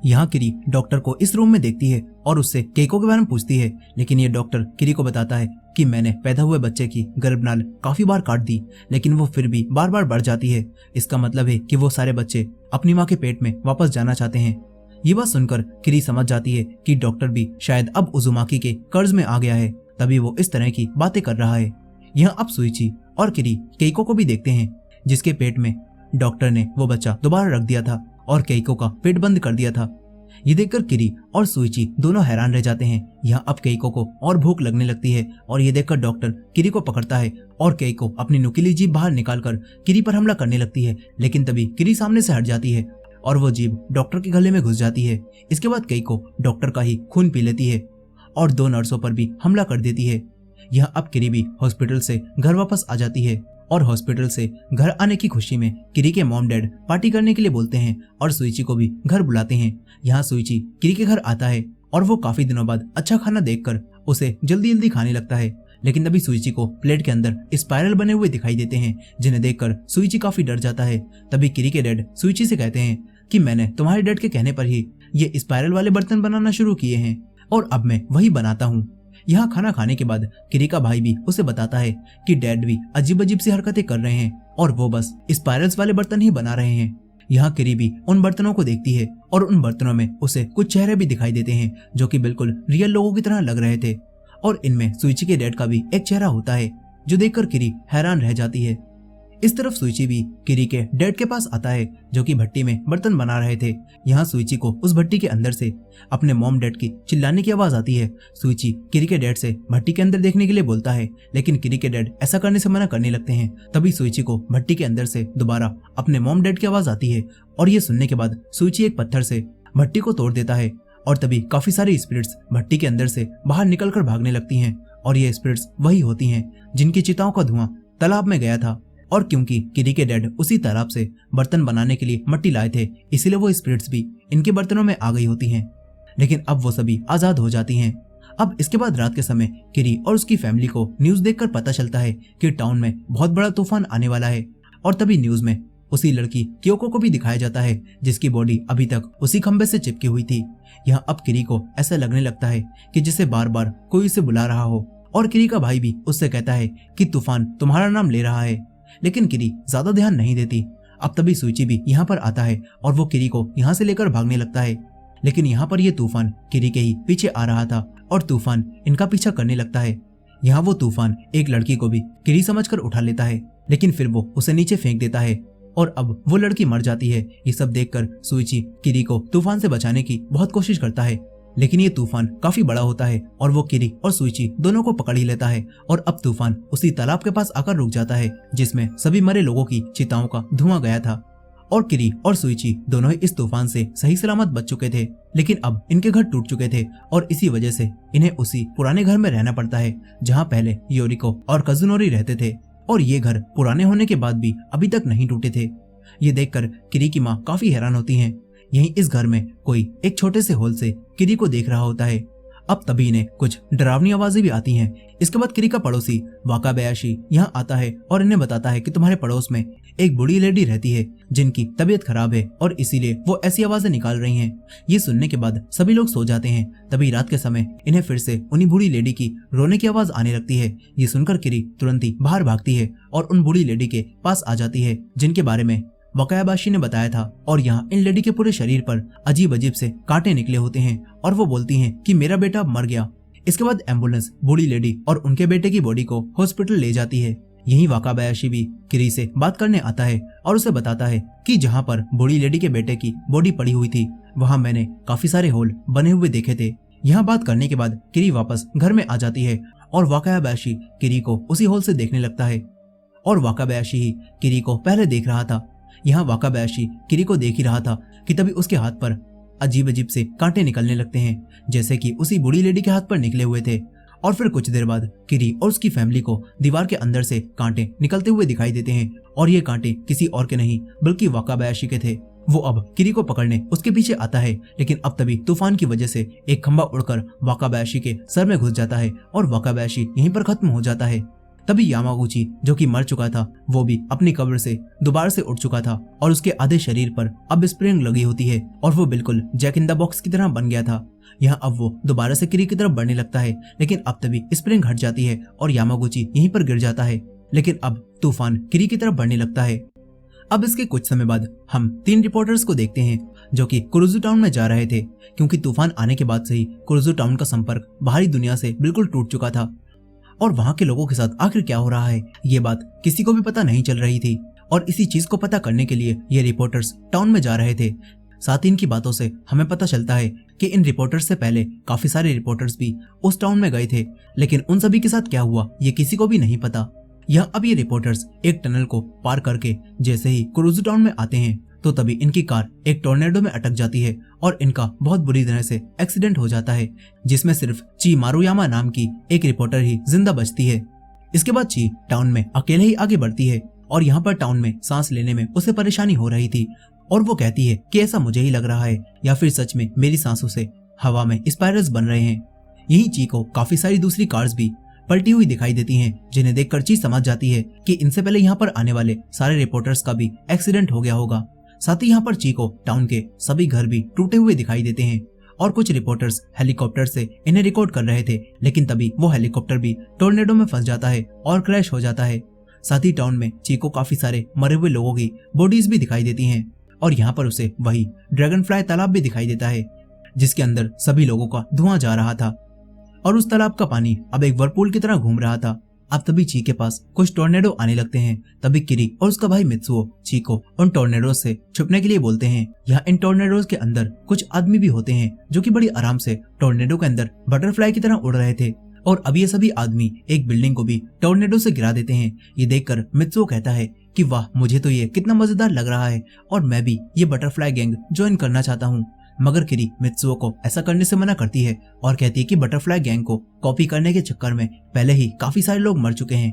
यहाँ किरी डॉक्टर को इस रूम में देखती है और उससे केइको के बारे में पूछती है, लेकिन ये डॉक्टर किरी को बताता है कि मैंने पैदा हुए बच्चे की गर्भनाल काफी बार काट दी, लेकिन वो फिर भी बार बार बढ़ जाती है। इसका मतलब है कि वो सारे बच्चे अपनी माँ के पेट में वापस जाना चाहते हैं। ये बात सुनकर किरी समझ जाती है कि डॉक्टर भी शायद अब उजुमाकी के कर्ज में आ गया है, तभी वो इस तरह की बातें कर रहा है। यहाँ अब सुइची और किरी केइको को भी देखते हैं, जिसके पेट में डॉक्टर ने वो बच्चा दोबारा रख दिया था और केइको का पेट बंद कर दिया था। ये देखकर किरी और सुइची दोनों हैरान रह जाते हैं। यहाँ अब केइको को और भूख लगने लगती है और ये देखकर डॉक्टर किरी को पकड़ता है और केइको अपनी नुकीली जीभ बाहर निकालकर किरी पर हमला करने लगती है, लेकिन तभी किरी सामने से हट जाती है और वो जीभ डॉक्टर के गले में घुस जाती है। इसके बाद केइको डॉक्टर का ही खून पी लेती है और 2 नर्सों पर भी हमला कर देती है। यहाँ अब किरी भी हॉस्पिटल से घर वापस आ जाती है और हॉस्पिटल से घर आने की खुशी में किरी के मॉम डैड पार्टी करने के लिए बोलते हैं और सुइची को भी घर बुलाते हैं। यहाँ सुइची किरी के घर आता है और वो काफी दिनों बाद अच्छा खाना देखकर उसे जल्दी जल्दी खाने लगता है, लेकिन तभी सुइची को प्लेट के अंदर स्पाइरल बने हुए दिखाई देते हैं, जिन्हें देखकर सुइची काफी डर जाता है। तभी किरी के डैड सुइची से कहते हैं कि मैंने तुम्हारे डैड के कहने पर ही ये स्पाइरल वाले बर्तन बनाना शुरू किए हैं और अब मैं वही बनाता हूँ। यहाँ खाना खाने के बाद किरी का भाई भी उसे बताता है कि डैड भी अजीब अजीब सी हरकतें कर रहे हैं और वो बस स्पाइरल्स वाले बर्तन ही बना रहे हैं। यहाँ किरी भी उन बर्तनों को देखती है और उन बर्तनों में उसे कुछ चेहरे भी दिखाई देते हैं जो कि बिल्कुल रियल लोगों की तरह लग रहे थे और इनमें सुइची के डैड का भी एक चेहरा होता है, जो देखकर किरी हैरान रह जाती है। इस तरफ सुइची भी किरी के डैड के पास आता है, जो कि भट्टी में बर्तन बना रहे थे। यहाँ सुइची को उस भट्टी के अंदर से अपने मॉम डैड की चिल्लाने की आवाज आती है। सुइची किरी के डैड से भट्टी के अंदर देखने के लिए बोलता है, लेकिन किरी के डैड ऐसा करने से मना करने लगते हैं। तभी सुइची को भट्टी के अंदर से दोबारा अपने मॉम डैड की आवाज आती है और ये सुनने के बाद सुइची एक पत्थर से भट्टी को तोड़ देता है और तभी काफी सारी स्पिरिट्स भट्टी के अंदर से बाहर निकलकर भागने लगती हैं और ये स्पिरिट्स वही होती हैं जिनकी चिताओं का धुआं तालाब में गया था। और क्योंकि किरी के डैड उसी तालाब से बर्तन बनाने के लिए मिट्टी लाए थे, इसीलिए वो स्पिरिट्स भी इनके बर्तनों में आ गई होती हैं, लेकिन अब वो सभी आजाद हो जाती हैं। अब इसके बाद रात के समय किरी और उसकी फैमिली को न्यूज देखकर पता चलता है कि टाउन में बहुत बड़ा तूफान आने वाला है और तभी न्यूज में उसी लड़की क्योको को भी दिखाया जाता है, जिसकी बॉडी अभी तक उसी खंबे से चिपकी हुई थी। यहाँ अब किरी को ऐसा लगने लगता है कि जिसे बार बार कोई उसे बुला रहा हो और किरी का भाई भी उससे कहता है कि तूफान तुम्हारा नाम ले रहा है, लेकिन किरी ज्यादा ध्यान नहीं देती। अब तभी सुइची भी यहाँ पर आता है और वो किरी को यहाँ से लेकर भागने लगता है, लेकिन यहाँ पर ये तूफान किरी के ही पीछे आ रहा था और तूफान इनका पीछा करने लगता है। यहाँ वो तूफान एक लड़की को भी किरी समझकर उठा लेता है, लेकिन फिर वो उसे नीचे फेंक देता है और अब वो लड़की मर जाती है। ये सब देखकर सुइची किरी को तूफान से बचाने की बहुत कोशिश करता है, लेकिन ये तूफान काफी बड़ा होता है और वो किरी और सुइची दोनों को पकड़ ही लेता है और अब तूफान उसी तालाब के पास आकर रुक जाता है जिसमें सभी मरे लोगों की चिताओं का धुआं गया था। और किरी और सुइची दोनों ही इस तूफान से सही सलामत बच चुके थे, लेकिन अब इनके घर टूट चुके थे और इसी वजह से इन्हें उसी पुराने घर में रहना पड़ता है जहाँ पहले योरिको और कजुनोरी रहते थे और ये घर पुराने होने के बाद भी अभी तक नहीं टूटे थे। ये देखकर किरी की माँ काफी हैरान होती हैं। यहीं इस घर में कोई एक छोटे से होल से किरी को देख रहा होता है। अब तभी इन्हें कुछ डरावनी आवाजें भी आती हैं। इसके बाद किरी का पड़ोसी वाकाबयाशी यहाँ आता है और इन्हें बताता है कि तुम्हारे पड़ोस में एक बूढ़ी लेडी रहती है जिनकी तबीयत खराब है और इसीलिए वो ऐसी आवाजें निकाल रही हैं। ये सुनने के बाद सभी लोग सो जाते हैं। तभी रात के समय इन्हें फिर से उन्हीं बूढ़ी लेडी की रोने की आवाज आने लगती है। ये सुनकर किरी तुरंत ही बाहर भागती है और उन बूढ़ी लेडी के पास आ जाती है जिनके बारे में वकायाबाशी ने बताया था और यहाँ इन लेडी के पूरे शरीर पर अजीब अजीब से कांटे निकले होते हैं और वो बोलती हैं कि मेरा बेटा मर गया। इसके बाद एम्बुलेंस बूढ़ी लेडी और उनके बेटे की बॉडी को हॉस्पिटल ले जाती है। यहीं वाकाबायाशी भी किरी से बात करने आता है और उसे बताता है कि जहाँ पर बूढ़ी लेडी के बेटे की बॉडी पड़ी हुई थी वहाँ मैंने काफी सारे होल बने हुए देखे थे। यहाँ बात करने के बाद किरी वापस घर में आ जाती है और वाकायाबाशी किरी को उसी होल से देखने लगता है और वाकाबायाशी ही किरी को पहले देख रहा था। यहाँ वाकाबायाशी किरी को देख ही रहा था कि तभी उसके हाथ पर अजीब अजीब से कांटे निकलने लगते हैं जैसे कि उसी बूढ़ी लेडी के हाथ पर निकले हुए थे और फिर कुछ देर बाद किरी और उसकी फैमिली को दीवार के अंदर से कांटे निकलते हुए दिखाई देते हैं और ये कांटे किसी और के नहीं बल्कि वाकाबायाशी के थे। वो अब किरी को पकड़ने उसके पीछे आता है, लेकिन अब तभी तूफान की वजह से एक खंभा उड़कर वाकाबायाशी के सर में घुस जाता है और वाकाबायाशी यहीं पर खत्म हो जाता है। तभी यामागुची जो कि मर चुका था वो भी अपनी कब्र से दोबारा से उठ चुका था और उसके आधे शरीर पर अब स्प्रिंग लगी होती है और वो बिल्कुल जैक इन द बॉक्स की तरह बन गया था। यहाँ अब वो दोबारा से किरी की तरफ बढ़ने लगता है, लेकिन अब तभी स्प्रिंग हट जाती है और यामागुची यहीं पर गिर जाता है। लेकिन अब तूफान किरी की तरफ बढ़ने लगता है। अब इसके कुछ समय बाद हम 3 रिपोर्टर्स को देखते हैं जो कि कुरुजू टाउन में जा रहे थे, क्योंकि तूफान आने के बाद से ही कुरुजू टाउन का संपर्क बाहरी दुनिया से बिल्कुल टूट चुका था और वहां के लोगों के साथ आखिर क्या हो रहा है ये बात किसी को भी पता नहीं चल रही थी। और इसी चीज को पता करने के लिए ये रिपोर्टर्स टाउन में जा रहे थे। साथ ही इनकी बातों से हमें पता चलता है कि इन रिपोर्टर्स से पहले काफी सारे रिपोर्टर्स भी उस टाउन में गए थे, लेकिन उन सभी के साथ क्या हुआ ये किसी को भी नहीं पता। यह अब ये रिपोर्टर्स एक टनल को पार करके जैसे ही कुरुजू टाउन में आते हैं तो तभी इनकी कार एक टोर्नेडो में अटक जाती है और इनका बहुत बुरी तरह से एक्सीडेंट हो जाता है, जिसमें सिर्फ ची मारुयामा नाम की एक रिपोर्टर ही जिंदा बचती है। इसके बाद ची टाउन में अकेले ही आगे बढ़ती है और यहाँ पर टाउन में सांस लेने में उसे परेशानी हो रही थी और वो कहती है कि ऐसा मुझे ही लग रहा है या फिर सच में मेरी सांसों से हवा में स्पाइरल्स बन रहे हैं। यही ची को काफी सारी दूसरी कार्स भी पलटी हुई दिखाई देती हैं, जिन्हें देखकर ची समझ जाती है कि इनसे पहले यहाँ पर आने वाले सारे रिपोर्टर्स का भी एक्सीडेंट हो गया होगा। साथ ही यहाँ पर ची को टाउन के सभी घर भी टूटे हुए दिखाई देते हैं और कुछ रिपोर्टर्स हेलीकॉप्टर से इन्हें रिकॉर्ड कर रहे थे, लेकिन तभी वो हेलीकॉप्टर भी टोर्नेडो में फंस जाता है और क्रैश हो जाता है। साथ ही टाउन में ची को काफी सारे मरे हुए लोगों की बॉडीज भी दिखाई देती हैं और यहाँ पर उसे वही ड्रैगन फ्लाई तालाब भी दिखाई देता है जिसके अंदर सभी लोगों का धुआं जा रहा था और उस तालाब का पानी अब एक वर्लपूल की तरह घूम रहा था। अब तभी ची के पास कुछ टोर्नेडो आने लगते हैं। तभी किरी और उसका भाई मित्सुओ ची को उन टोर्नेडो से छुपने के लिए बोलते हैं। यहाँ इन टोर्नेडोज के अंदर कुछ आदमी भी होते हैं जो कि बड़ी आराम से टोर्नेडो के अंदर बटरफ्लाई की तरह उड़ रहे थे और अब ये सभी आदमी एक बिल्डिंग को भी टोर्नेडो से गिरा देते हैं। ये देखकर मित्सुओ कहता है कि वाह, मुझे तो ये कितना मजेदार लग रहा है और मैं भी ये बटरफ्लाई गैंग ज्वाइन करना चाहता हूँ। मगर किरी मित्सुओ को ऐसा करने से मना करती है और कहती है कि बटरफ्लाई गैंग को कॉपी करने के चक्कर में पहले ही काफी सारे लोग मर चुके हैं।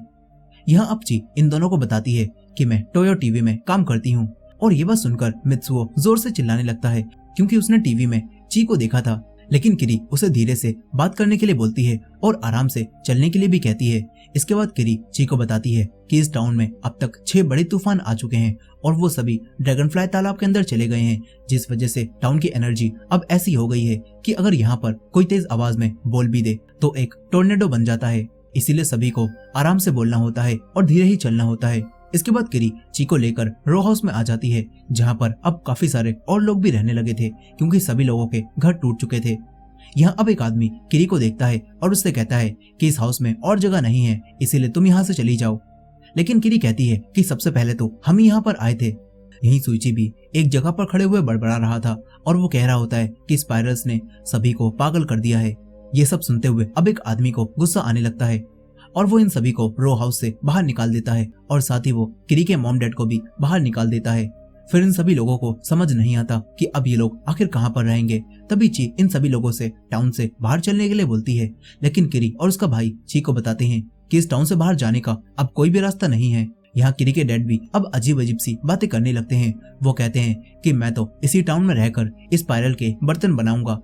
यहाँ अब ची इन दोनों को बताती है कि मैं टोयो टीवी में काम करती हूँ और ये बात सुनकर मित्सुओ जोर से चिल्लाने लगता है क्योंकि उसने टीवी में ची को देखा था। लेकिन किरी उसे धीरे से बात करने के लिए बोलती है और आराम से चलने के लिए भी कहती है। इसके बाद किरी ची को बताती है कि इस टाउन में अब तक 6 बड़े तूफान आ चुके हैं और वो सभी ड्रैगन फ्लाई तालाब के अंदर चले गए हैं, जिस वजह से टाउन की एनर्जी अब ऐसी हो गई है कि अगर यहाँ पर कोई तेज आवाज में बोल भी दे तो एक टोर्नेडो बन जाता है। इसीलिए सभी को आराम से बोलना होता है और धीरे ही चलना होता है। इसके बाद किरी ची को लेकर रो हाउस में आ जाती है जहाँ पर अब काफी सारे और लोग भी रहने लगे थे क्योंकि सभी लोगों के घर टूट चुके थे। यहाँ अब एक आदमी किरी को देखता है और उससे कहता है कि इस हाउस में और जगह नहीं है, इसीलिए तुम यहाँ से चली जाओ। लेकिन किरी कहती है कि सबसे पहले तो हम यहाँ पर आए थे। यहीं सुइची भी एक जगह पर खड़े हुए बड़बड़ा रहा था और वो कह रहा होता है कि स्पाइरल्स ने सभी को पागल कर दिया है। ये सब सुनते हुए अब एक आदमी को गुस्सा आने लगता है और वो इन सभी को रो हाउस से बाहर निकाल देता है और साथ ही वो किरी के मॉम डैड को भी बाहर निकाल देता है। फिर इन सभी लोगों को समझ नहीं आता कि अब ये लोग आखिर कहाँ पर रहेंगे। तभी ची इन सभी लोगों से टाउन से बाहर चलने के लिए बोलती है, लेकिन किरी और उसका भाई ची को बताते हैं कि इस टाउन से बाहर जाने का अब कोई भी रास्ता नहीं है। यहाँ किरी के डैड भी अब अजीब अजीब सी बातें करने लगते हैं। वो कहते हैं कि मैं तो इसी टाउन में रहकर इस स्पाइरल के बर्तन बनाऊंगा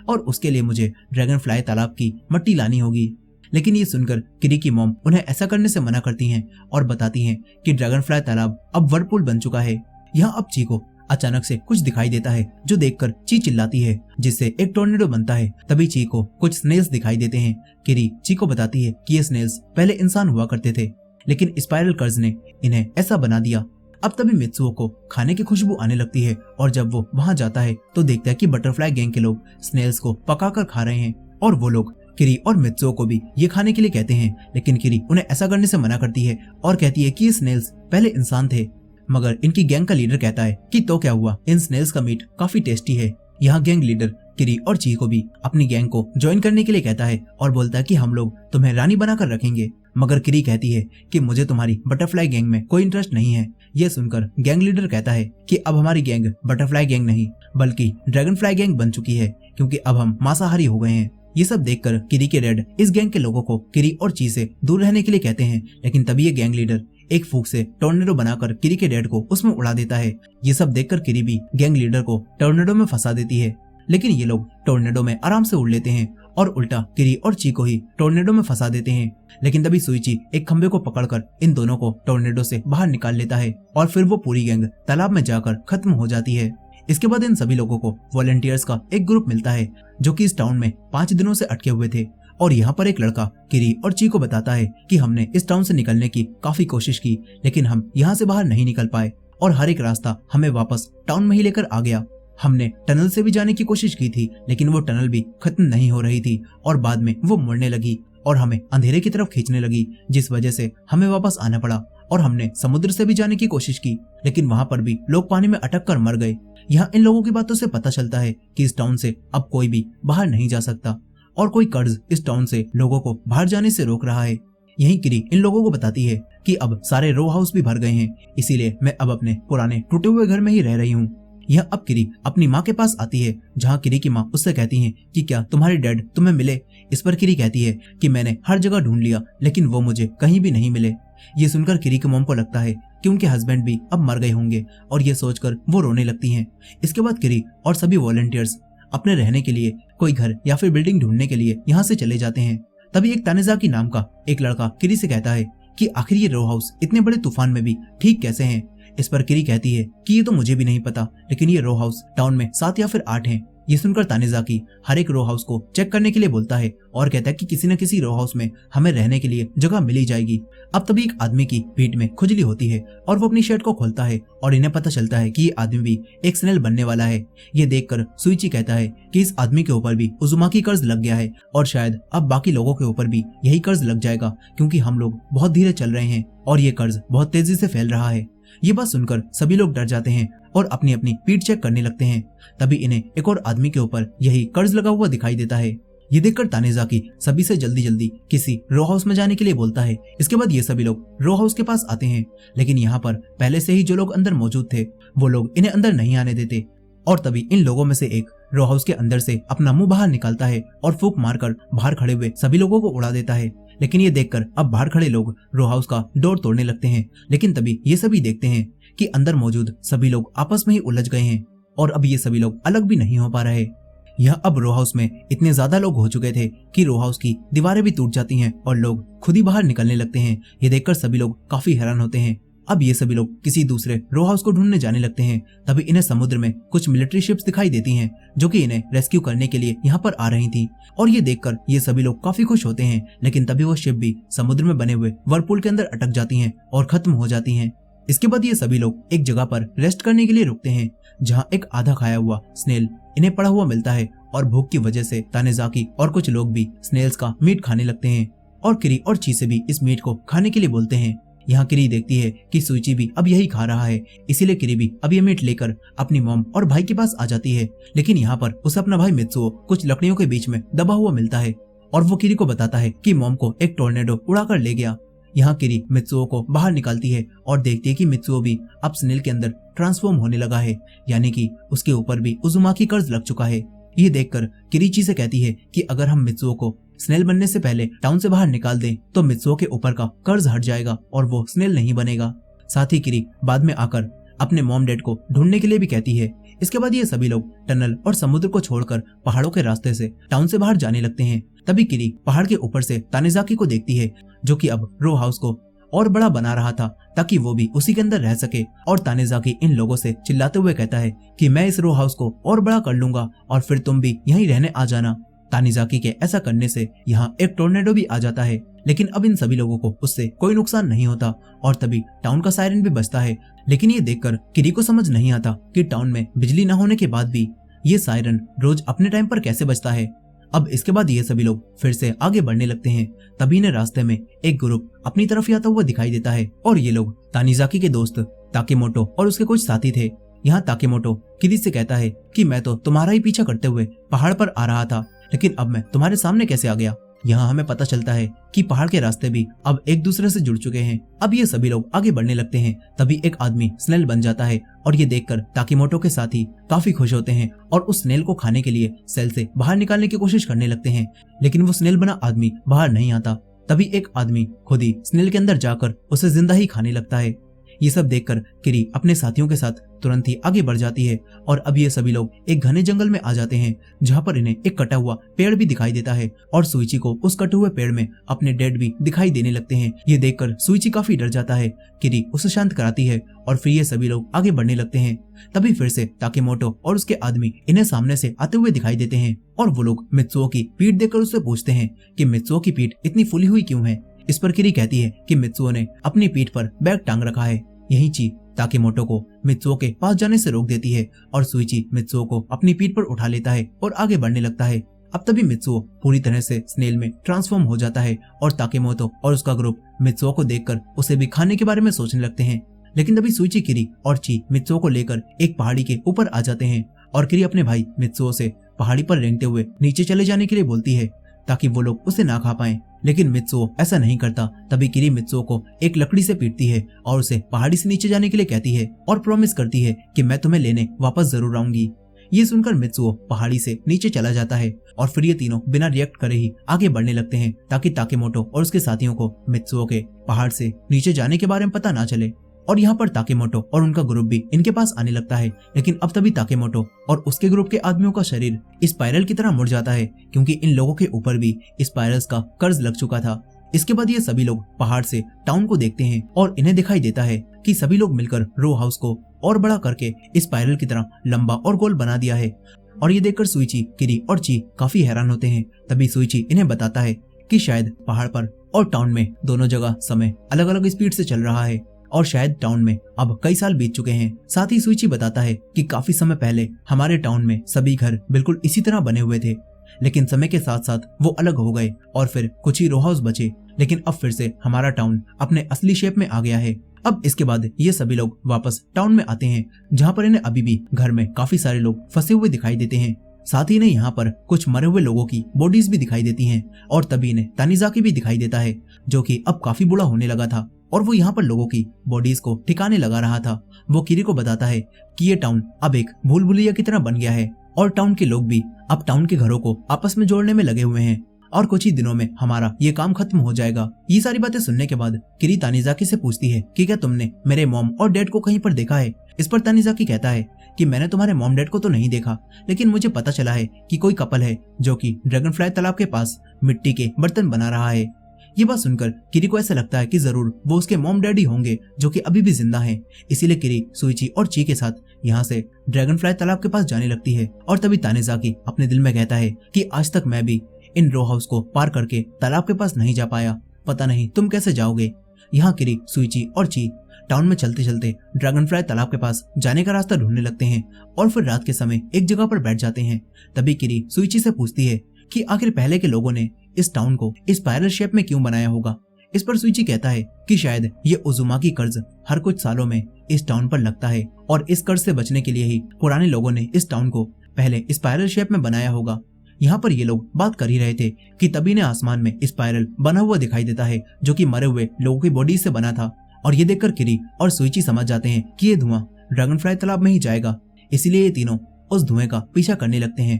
और उसके लिए मुझे ड्रैगन फ्लाई तालाब की मट्टी लानी होगी। लेकिन ये सुनकर किरी की मॉम उन्हें ऐसा करने से मना करती हैं और बताती हैं कि ड्रैगन फ्लाई तालाब अब वर्लपूल बन चुका है। यहाँ अब ची को अचानक से कुछ दिखाई देता है जो देखकर ची चिल्लाती है, जिससे एक टोर्नेडो बनता है। तभी ची को कुछ स्नेल्स दिखाई देते हैं। किरी ची को बताती है कि ये स्नेल्स पहले इंसान हुआ करते थे, लेकिन स्पाइरल कर्ज ने इन्हें ऐसा बना दिया। अब तभी मित्सुओ को खाने की खुशबू आने लगती है और जब वो वहाँ जाता है तो देखता है कि बटरफ्लाई गैंग के लोग स्नेल्स को पकाकर खा रहे हैं और वो लोग किरी और मित्सुओ को भी ये खाने के लिए कहते हैं। लेकिन किरी उन्हें ऐसा करने से मना करती है और कहती है कि ये स्नेल्स पहले इंसान थे। मगर इनकी गैंग का लीडर कहता है कि तो क्या हुआ, इन स्नेल्स का मीट काफी टेस्टी है। यहाँ गैंग लीडर किरी और ची को भी अपनी गैंग को ज्वाइन करने के लिए कहता है और बोलता है कि हम लोग तुम्हें रानी बनाकर रखेंगे। मगर किरी कहती है कि मुझे तुम्हारी बटरफ्लाई गैंग में कोई इंटरेस्ट नहीं है। यह सुनकर गैंग लीडर कहता है कि अब हमारी गैंग बटरफ्लाई गैंग नहीं बल्कि ड्रैगन फ्लाई गैंग बन चुकी है, क्योंकि अब हम मांसाहारी हो गए हैं। ये सब देखकर किरी के डैड इस गैंग के लोगों को किरी और ची से दूर रहने के लिए कहते हैं। लेकिन तभी ये गैंग लीडर एक फूंक से टोर्नेडो बनाकर किरी के डैड को उसमें उड़ा देता है। ये सब देखकर किरी भी गैंग लीडर को टोर्नेडो में फंसा देती है, लेकिन ये लोग टोर्नेडो में आराम से उड़ लेते हैं और उल्टा किरी और ची को ही टोर्नेडो में फंसा देते हैं। लेकिन तभी सुइची एक खंबे को पकड़कर इन दोनों को टोर्नेडो से बाहर निकाल लेता है और फिर वो पूरी गैंग तालाब में जाकर खत्म हो जाती है। इसके बाद इन सभी लोगों को वॉलंटियर्स का एक ग्रुप मिलता है जो कि इस टाउन में 5 दिनों से अटके हुए थे। और यहाँ पर एक लड़का किरी और ची को बताता है कि हमने इस टाउन से निकलने की काफी कोशिश की, लेकिन हम यहाँ से बाहर नहीं निकल पाए और हर एक रास्ता हमें वापस टाउन में ही लेकर आ गया। हमने टनल से भी जाने की कोशिश की थी, लेकिन वो टनल भी खत्म नहीं हो रही थी और बाद में वो मुड़ने लगी और हमें अंधेरे की तरफ खींचने लगी, जिस वजह से हमें वापस आना पड़ा। और हमने समुद्र से भी जाने की कोशिश की, लेकिन वहाँ पर भी लोग पानी में अटक कर मर गए। यहाँ इन लोगों की बातों से पता चलता है कि इस टाउन से अब कोई भी बाहर नहीं जा सकता और कोई कर्ज इस टाउन से लोगों को बाहर जाने से रोक रहा है। यही किरी इन लोगों को बताती है कि अब सारे रो हाउस भी भर गए हैं, इसीलिए मैं अब अपने पुराने टूटे हुए घर में ही रह रही हूँ। यह अब किरी अपनी माँ के पास आती है, जहाँ किरी की माँ उससे कहती है कि क्या तुम्हारे डैड तुम्हें मिले। इस पर किरी कहती है कि मैंने हर जगह ढूंढ लिया, लेकिन वो मुझे कहीं भी नहीं मिले। ये सुनकर किरी की मॉम को लगता है कि उनके हस्बैंड भी अब मर गए होंगे और ये सोचकर वो रोने लगती हैं। इसके बाद किरी और सभी वॉलंटियर्स अपने रहने के लिए कोई घर या फिर बिल्डिंग ढूंढने के लिए यहाँ से चले जाते हैं। तभी एक तानेजाकी नाम का एक लड़का किरी से कहता है कि आखिर ये रो हाउस इतने बड़े तूफान में भी ठीक कैसे हैं। इस पर किरी कहती है कि ये तो मुझे भी नहीं पता, लेकिन ये रो हाउस टाउन में 7 या फिर 8 हैं। ये सुनकर तानेजाकी हर एक रो हाउस को चेक करने के लिए बोलता है और कहता है कि किसी न किसी रो हाउस में हमें रहने के लिए जगह मिली जाएगी। अब तभी एक आदमी की पीठ में खुजली होती है और वो अपनी शर्ट को खोलता है और इन्हें पता चलता है कि ये आदमी भी एक स्नेल बनने वाला है। ये देखकर सुइची कहता है कि इस आदमी के ऊपर भी उजुमाकी कर्ज लग गया है और शायद अब बाकी लोगों के ऊपर भी यही कर्ज लग जाएगा, क्योंकि हम लोग बहुत धीरे चल रहे हैं और ये कर्ज बहुत तेजी से फैल रहा है। ये बात सुनकर सभी लोग डर जाते हैं और अपनी अपनी पीठ चेक करने लगते हैं। तभी इन्हें एक और आदमी के ऊपर यही कर्ज लगा हुआ दिखाई देता है। ये देखकर तानेजाकी सभी से जल्दी जल्दी किसी रो हाउस में जाने के लिए बोलता है। इसके बाद ये सभी लोग रो हाउस के पास आते हैं, लेकिन यहाँ पर पहले से ही जो लोग अंदर मौजूद थे वो लोग इन्हें अंदर नहीं आने देते। और तभी इन लोगों में से एक रो हाउस के अंदर से अपना मुंह बाहर निकालता है और फूंक मारकर बाहर खड़े हुए सभी लोगों को उड़ा देता है। लेकिन ये देखकर अब बाहर खड़े लोग रो हाउस का डोर तोड़ने लगते हैं, लेकिन तभी ये सभी देखते हैं कि अंदर मौजूद सभी लोग आपस में ही उलझ गए हैं और अब ये सभी लोग अलग भी नहीं हो पा रहे। यह अब रो हाउस में इतने ज्यादा लोग हो चुके थे कि रो हाउस की दीवारें भी टूट जाती हैं और लोग खुद ही बाहर निकलने लगते हैं। ये देखकर सभी लोग काफी हैरान होते हैं। अब ये सभी लोग किसी दूसरे रो हाउस को ढूंढने जाने लगते हैं। तभी इन्हें समुद्र में कुछ मिलिट्री शिप्स दिखाई देती हैं जो कि इन्हें रेस्क्यू करने के लिए यहाँ पर आ रही थी और ये देखकर ये सभी लोग काफी खुश होते हैं। लेकिन तभी वो शिप भी समुद्र में बने हुए वर्लपूल के अंदर अटक जाती हैं और खत्म हो जाती हैं। इसके बाद ये सभी लोग एक जगह पर रेस्ट करने के लिए रुकते हैं, जहाँ एक आधा खाया हुआ स्नेल इन्हें पड़ा हुआ मिलता है और भूख की वजह से तानेजाकी और कुछ लोग भी स्नेल्स का मीट खाने लगते हैं और किरी और ची से भी इस मीट को खाने के लिए बोलते हैं। यहाँ किरी देखती है कि सुइची भी अब यही खा रहा है, इसीलिए किरी भी अब ये मीट लेकर अपनी मॉम और भाई के पास आ जाती है। लेकिन यहाँ पर उसे अपना भाई मित्सुओ कुछ लकड़ियों के बीच में दबा हुआ मिलता है और वो किरी को बताता है कि मॉम को एक टोर्नेडो उड़ा कर ले गया। यहाँ किरी मित्सुओ को बाहर निकालती है और देखती है कि मित्सुओ भी अब स्नेल के अंदर ट्रांसफॉर्म होने लगा है, यानी कि उसके ऊपर भी उजुमाकी कर्ज लग चुका है। ये देखकर किरीची से कहती है कि अगर हम मित्सुओ को स्नेल बनने से पहले टाउन से बाहर निकाल दें तो मित्सुओ के ऊपर का कर्ज हट जाएगा और वो स्नेल नहीं बनेगा। साथ ही किरी बाद में आकर अपने मॉम डैड को ढूंढने के लिए भी कहती है। इसके बाद ये सभी लोग टनल और समुद्र को छोड़कर पहाड़ों के रास्ते से टाउन से बाहर जाने लगते हैं। तभी किरी पहाड़ के ऊपर से तानेजाकी को देखती है, जो कि अब रो हाउस को और बड़ा बना रहा था ताकि वो भी उसी के अंदर रह सके। और तानेजाकी इन लोगों से चिल्लाते हुए कहता है कि मैं इस रो हाउस को और बड़ा कर लूंगा और फिर तुम भी यहीं रहने आ जाना। तानेजाकी के ऐसा करने से यहाँ एक टोर्नेडो भी आ जाता है, लेकिन अब इन सभी लोगों को उससे कोई नुकसान नहीं होता और तभी टाउन का सायरन भी बजता है। लेकिन ये देखकर किरी को समझ नहीं आता कि टाउन में बिजली न होने के बाद भी ये सायरन रोज अपने टाइम पर कैसे बजता है। अब इसके बाद ये सभी लोग फिर से आगे बढ़ने लगते हैं। तभी इन्हें रास्ते में एक ग्रुप अपनी तरफ आता हुआ दिखाई देता है और ये लोग तानेजाकी के दोस्त ताकेमोटो और उसके कुछ साथी थे। यहाँ ताकेमोटो किरी से कहता है कि मैं तो तुम्हारा ही पीछा करते हुए पहाड़ पर आ रहा था, लेकिन अब मैं तुम्हारे सामने कैसे आ गया। यहाँ हमें पता चलता है कि पहाड़ के रास्ते भी अब एक दूसरे से जुड़ चुके हैं। अब ये सभी लोग आगे बढ़ने लगते हैं। तभी एक आदमी स्नेल बन जाता है और ये देखकर ताकेमोटो के साथी काफी खुश होते हैं और उस स्नेल को खाने के लिए सेल से बाहर निकालने की कोशिश करने लगते हैं, लेकिन वो स्नेल बना आदमी बाहर नहीं आता। तभी एक आदमी खुद ही स्नेल के अंदर जाकर उसे जिंदा ही खाने लगता है। ये सब देखकर किरी अपने साथियों के साथ तुरंत ही आगे बढ़ जाती है और अब ये सभी लोग एक घने जंगल में आ जाते हैं जहाँ पर इन्हें एक कटा हुआ पेड़ भी दिखाई देता है और सुइची को उस कटे हुए पेड़ में अपने डेड भी दिखाई देने लगते हैं। ये देखकर सुइची काफी डर जाता है। किरी उसे शांत कराती है और फिर ये सभी लोग आगे बढ़ने लगते हैं। तभी फिर से ताकेमोटो और उसके आदमी इन्हें सामने से आते हुए दिखाई देते हैं और वो लोग मित्सुओ की पीठ देखकर उससे पूछते हैं कि मित्सुओ की पीठ इतनी फूली हुई क्यों है। इस पर किरी कहती है कि मित्सुओ ने अपनी पीठ पर बैग टांग रखा है। यही ची ताकेमोटो को मित्सुओ के पास जाने से रोक देती है और सुइची मित्सुओ को अपनी पीठ पर उठा लेता है और आगे बढ़ने लगता है। अब तभी मित्सुओ पूरी तरह से स्नेल में ट्रांसफॉर्म हो जाता है और ताकेमोटो और उसका ग्रुप मित्सुओ को देखकर उसे भी खाने के बारे में सोचने लगते हैं। लेकिन तभी सुइची, किरी और ची मित्सुओ को लेकर एक पहाड़ी के ऊपर आ जाते हैं और किरी अपने भाई मित्सुओ से पहाड़ी पर रेंगते हुए नीचे चले जाने के लिए बोलती है ताकि वो लोग उसे ना खा पाएं। लेकिन मित्सुओ ऐसा नहीं करता। तभी किरी मित्सुओ को एक लकड़ी से पीटती है और उसे पहाड़ी से नीचे जाने के लिए कहती है और प्रॉमिस करती है कि मैं तुम्हें लेने वापस जरूर आऊंगी। ये सुनकर मित्सुओ पहाड़ी से नीचे चला जाता है और फिर ये तीनों बिना रिएक्ट करे ही आगे बढ़ने लगते हैं ताकि ताकेमोटो और उसके साथियों को मित्सुओ के पहाड़ से नीचे जाने के बारे में पता ना चले। और यहाँ पर ताकेमोटो और उनका ग्रुप भी इनके पास आने लगता है। लेकिन अब तभी ताकेमोटो और उसके ग्रुप के आदमियों का शरीर स्पाइरल की तरह मुड़ जाता है क्योंकि इन लोगों के ऊपर भी स्पाइरल्स का कर्ज लग चुका था। इसके बाद ये सभी लोग पहाड़ से टाउन को देखते हैं और इन्हें दिखाई देता है कि सभी लोग मिलकर रो हाउस को और बड़ा करके स्पाइरल की तरह लंबा और गोल बना दिया है। और ये देखकर सुइची, किरी और ची काफी हैरान होते हैं। तभी सुइची इन्हें बताता है कि शायद पहाड़ पर और टाउन में दोनों जगह समय अलग अलग स्पीड से चल रहा है और शायद टाउन में अब कई साल बीत चुके हैं। साथ ही सुइची बताता है कि काफी समय पहले हमारे टाउन में सभी घर बिल्कुल इसी तरह बने हुए थे, लेकिन समय के साथ साथ वो अलग हो गए और फिर कुछ ही रो हाउस बचे। लेकिन अब फिर से हमारा टाउन अपने असली शेप में आ गया है। अब इसके बाद ये सभी लोग वापस टाउन में आते हैं जहाँ पर इन्हें अभी भी घर में काफी सारे लोग फंसे हुए दिखाई देते हैं। साथ ही इन्हें यहाँ पर कुछ मरे हुए लोगों की बॉडीज भी दिखाई देती हैं और तभी इन्हें तानिजाकी भी दिखाई देता है जो कि अब काफी बूढ़ा होने लगा था और वो यहाँ पर लोगों की बॉडीज को ठिकाने लगा रहा था। वो किरी को बताता है कि ये टाउन अब एक भूल भुलैया की तरह बन गया है और टाउन के लोग भी अब टाउन के घरों को आपस में जोड़ने में लगे हुए हैं और कुछ ही दिनों में हमारा ये काम खत्म हो जाएगा। ये सारी बातें सुनने के बाद किरी तानिजाकी से पूछती है कि क्या तुमने मेरे मॉम और डैड को कहीं पर देखा है। इस पर तानिजाकी कहता है कि मैंने तुम्हारे मॉम डैड को तो नहीं देखा, लेकिन मुझे पता चला है कि कोई कपल है जो कि ड्रैगनफ्लाई तालाब के पास मिट्टी के बर्तन बना रहा है। ये बात सुनकर किरी को ऐसा लगता है कि जरूर वो उसके मॉम डैडी होंगे जो कि अभी भी जिंदा हैं। इसीलिए किरी सुइची और ची के साथ यहाँ से ड्रैगनफ्लाई तालाब के पास जाने लगती है और तभी तानिजाकी अपने दिल में कहता है कि आज तक मैं भी इन रो हाउस को पार करके तालाब के पास नहीं जा पाया, पता नहीं तुम कैसे जाओगे। यहाँ किरी, सुइची और ची टाउन में चलते चलते ड्रैगनफ्लाई तालाब के पास जाने का रास्ता ढूंढने लगते हैं और फिर रात के समय एक जगह पर बैठ जाते हैं। तभी किरी सुइची से पूछती है कि आखिर पहले के लोगों ने इस टाउन को स्पाइरल शेप में क्यों बनाया होगा। इस पर सुइची कहता है कि शायद ये उजुमाकी कर्ज हर कुछ सालों में इस टाउन पर लगता है और इस कर्ज से बचने के लिए ही पुराने लोगों ने इस टाउन को पहले स्पाइरल शेप में बनाया होगा। यहाँ पर ये लोग बात कर ही रहे थे कि तभी ने आसमान में स्पाइरल बना हुआ दिखाई देता है जो कि मरे हुए लोगों की बॉडी से बना था। और ये देखकर किरी और सुइची समझ जाते हैं कि ये धुआं ड्रैगनफ्लाई तालाब में ही जाएगा, इसीलिए ये तीनों उस धुएं का पीछा करने लगते हैं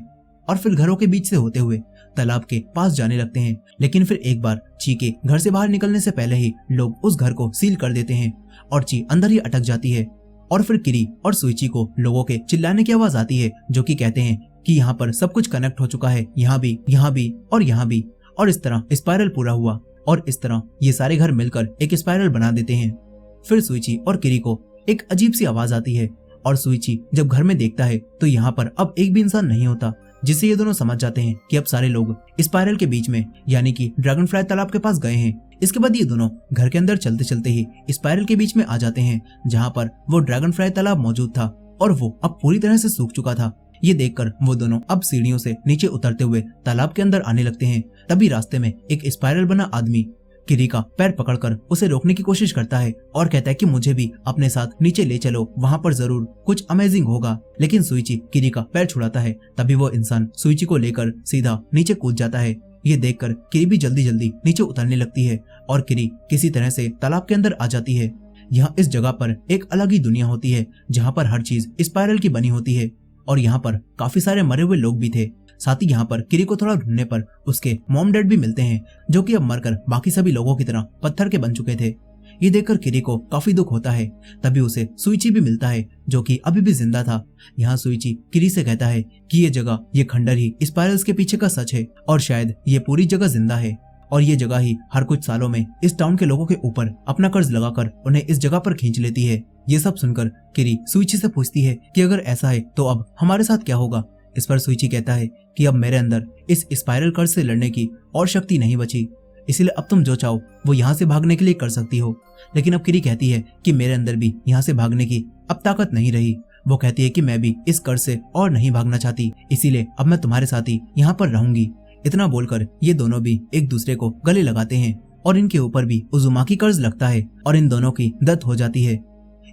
और फिर घरों के बीच से होते हुए तालाब के पास जाने लगते हैं। लेकिन फिर एक बार ची के घर से बाहर निकलने से पहले ही लोग उस घर को सील कर देते हैं और ची अंदर ही अटक जाती है। और फिर किरी और सुइची को लोगों के चिल्लाने की आवाज आती है जो कि कहते हैं कि यहाँ पर सब कुछ कनेक्ट हो चुका है, यहाँ भी, यहाँ भी और यहाँ भी। और इस तरह स्पाइरल पूरा हुआ और इस तरह ये सारे घर मिलकर एक स्पाइरल बना देते हैं। फिर सुइची और किरी को एक अजीब सी आवाज आती है और सुइची जब घर में देखता है तो यहाँ पर अब एक भी इंसान नहीं होता, जिससे ये दोनों समझ जाते हैं कि अब सारे लोग स्पाइरल के बीच में यानी कि ड्रैगनफ्लाई तालाब के पास गए हैं। इसके बाद ये दोनों घर के अंदर चलते चलते ही स्पाइरल के बीच में आ जाते हैं जहाँ पर वो ड्रैगनफ्लाई तालाब मौजूद था और वो अब पूरी तरह से सूख चुका था। ये देखकर वो दोनों अब सीढ़ियों से नीचे उतरते हुए तालाब के अंदर आने लगते हैं। तभी रास्ते में एक स्पाइरल बना आदमी किरी का पैर पकड़कर उसे रोकने की कोशिश करता है और कहता है कि मुझे भी अपने साथ नीचे ले चलो, वहाँ पर जरूर कुछ अमेजिंग होगा। लेकिन सुइची किरी का पैर छुड़ाता है। तभी वो इंसान सुइची को लेकर सीधा नीचे कूद जाता है। ये देखकर किरी भी जल्दी जल्दी नीचे उतरने लगती है और किरी किसी तरह से तालाब के अंदर आ जाती है। यहाँ इस जगह पर एक अलग ही दुनिया होती है जहाँ पर हर चीज स्पाइरल की बनी होती है और यहाँ पर काफी सारे मरे हुए लोग भी थे। साथ ही यहाँ पर किरी को थोड़ा ढूंढने पर उसके मॉम डैड भी मिलते हैं, जो कि अब मरकर बाकी सभी लोगों की तरह पत्थर के बन चुके थे। ये देखकर किरी को काफी दुख होता है। तभी उसे सुइची भी मिलता है, जो कि अभी भी जिंदा था। यहाँ सुइची किरी से कहता है कि ये जगह, ये खंडर ही स्पाइरल्स के पीछे का सच है और शायद ये पूरी जगह जिंदा है और ये जगह ही हर कुछ सालों में इस टाउन के लोगों के ऊपर अपना कर्ज लगाकर उन्हें इस जगह पर खींच लेती है। ये सब सुनकर किरी सुइची से पूछती है कि अगर ऐसा है तो अब हमारे साथ क्या होगा। इस पर सुइची कहता है कि अब मेरे अंदर इस स्पाइरल कर्ज से लड़ने की और शक्ति नहीं बची, इसलिए अब तुम जो चाहो वो यहाँ से भागने के लिए कर सकती हो। लेकिन अब किरी कहती है कि मेरे अंदर भी यहाँ से भागने की अब ताकत नहीं रही। वो कहती है कि मैं भी इस कर्ज से और नहीं भागना चाहती, इसीलिए अब मैं तुम्हारे साथ ही यहाँ पर रहूंगी। इतना बोलकर ये दोनों भी एक दूसरे को गले लगाते हैं और इनके ऊपर भी उजुमाकी कर्ज लगता है और इन दोनों की दत्त हो जाती है।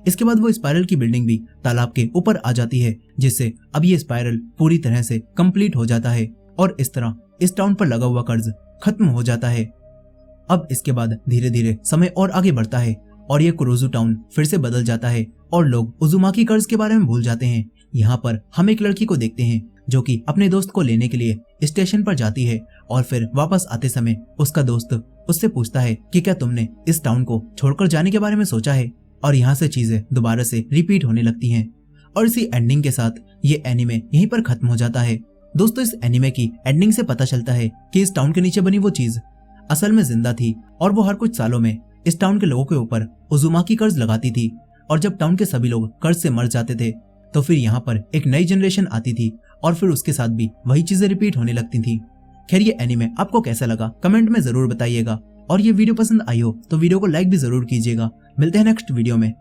इसके बाद वो स्पाइरल की बिल्डिंग भी तालाब के ऊपर आ जाती है, जिससे अब ये स्पाइरल पूरी तरह से कंप्लीट हो जाता है और इस तरह इस टाउन पर लगा हुआ कर्ज खत्म हो जाता है। अब इसके बाद धीरे धीरे समय और आगे बढ़ता है और ये कुरोजू टाउन फिर से बदल जाता है और लोग उजुमाकी कर्ज के बारे में भूल जाते हैं। यहाँ पर हम एक लड़की को देखते हैं जो कि अपने दोस्त को लेने के लिए स्टेशन पर जाती है और फिर वापस आते समय उसका दोस्त उससे पूछता है कि क्या तुमने इस टाउन को छोड़कर जाने के बारे में सोचा है। और यहाँ से चीजें दोबारा से रिपीट होने लगती हैं और इसी एंडिंग के साथ ये एनिमे यहीं पर खत्म हो जाता है। दोस्तों, इस एनिमे की एंडिंग से पता चलता है कि इस टाउन के नीचे बनी वो चीज असल में जिंदा थी और वो हर कुछ सालों में इस टाउन के लोगों के ऊपर उजुमाकी कर्ज लगाती थी और जब टाउन के सभी लोग कर्ज से मर जाते थे तो फिर यहाँ पर एक नई जनरेशन आती थी और फिर उसके साथ भी वही चीजें रिपीट होने लगती थी। खैर, ये एनिमे आपको कैसा लगा कमेंट में जरूर बताइएगा और ये वीडियो पसंद आई हो तो वीडियो को लाइक भी जरूर कीजिएगा। मिलते हैं नेक्स्ट वीडियो में।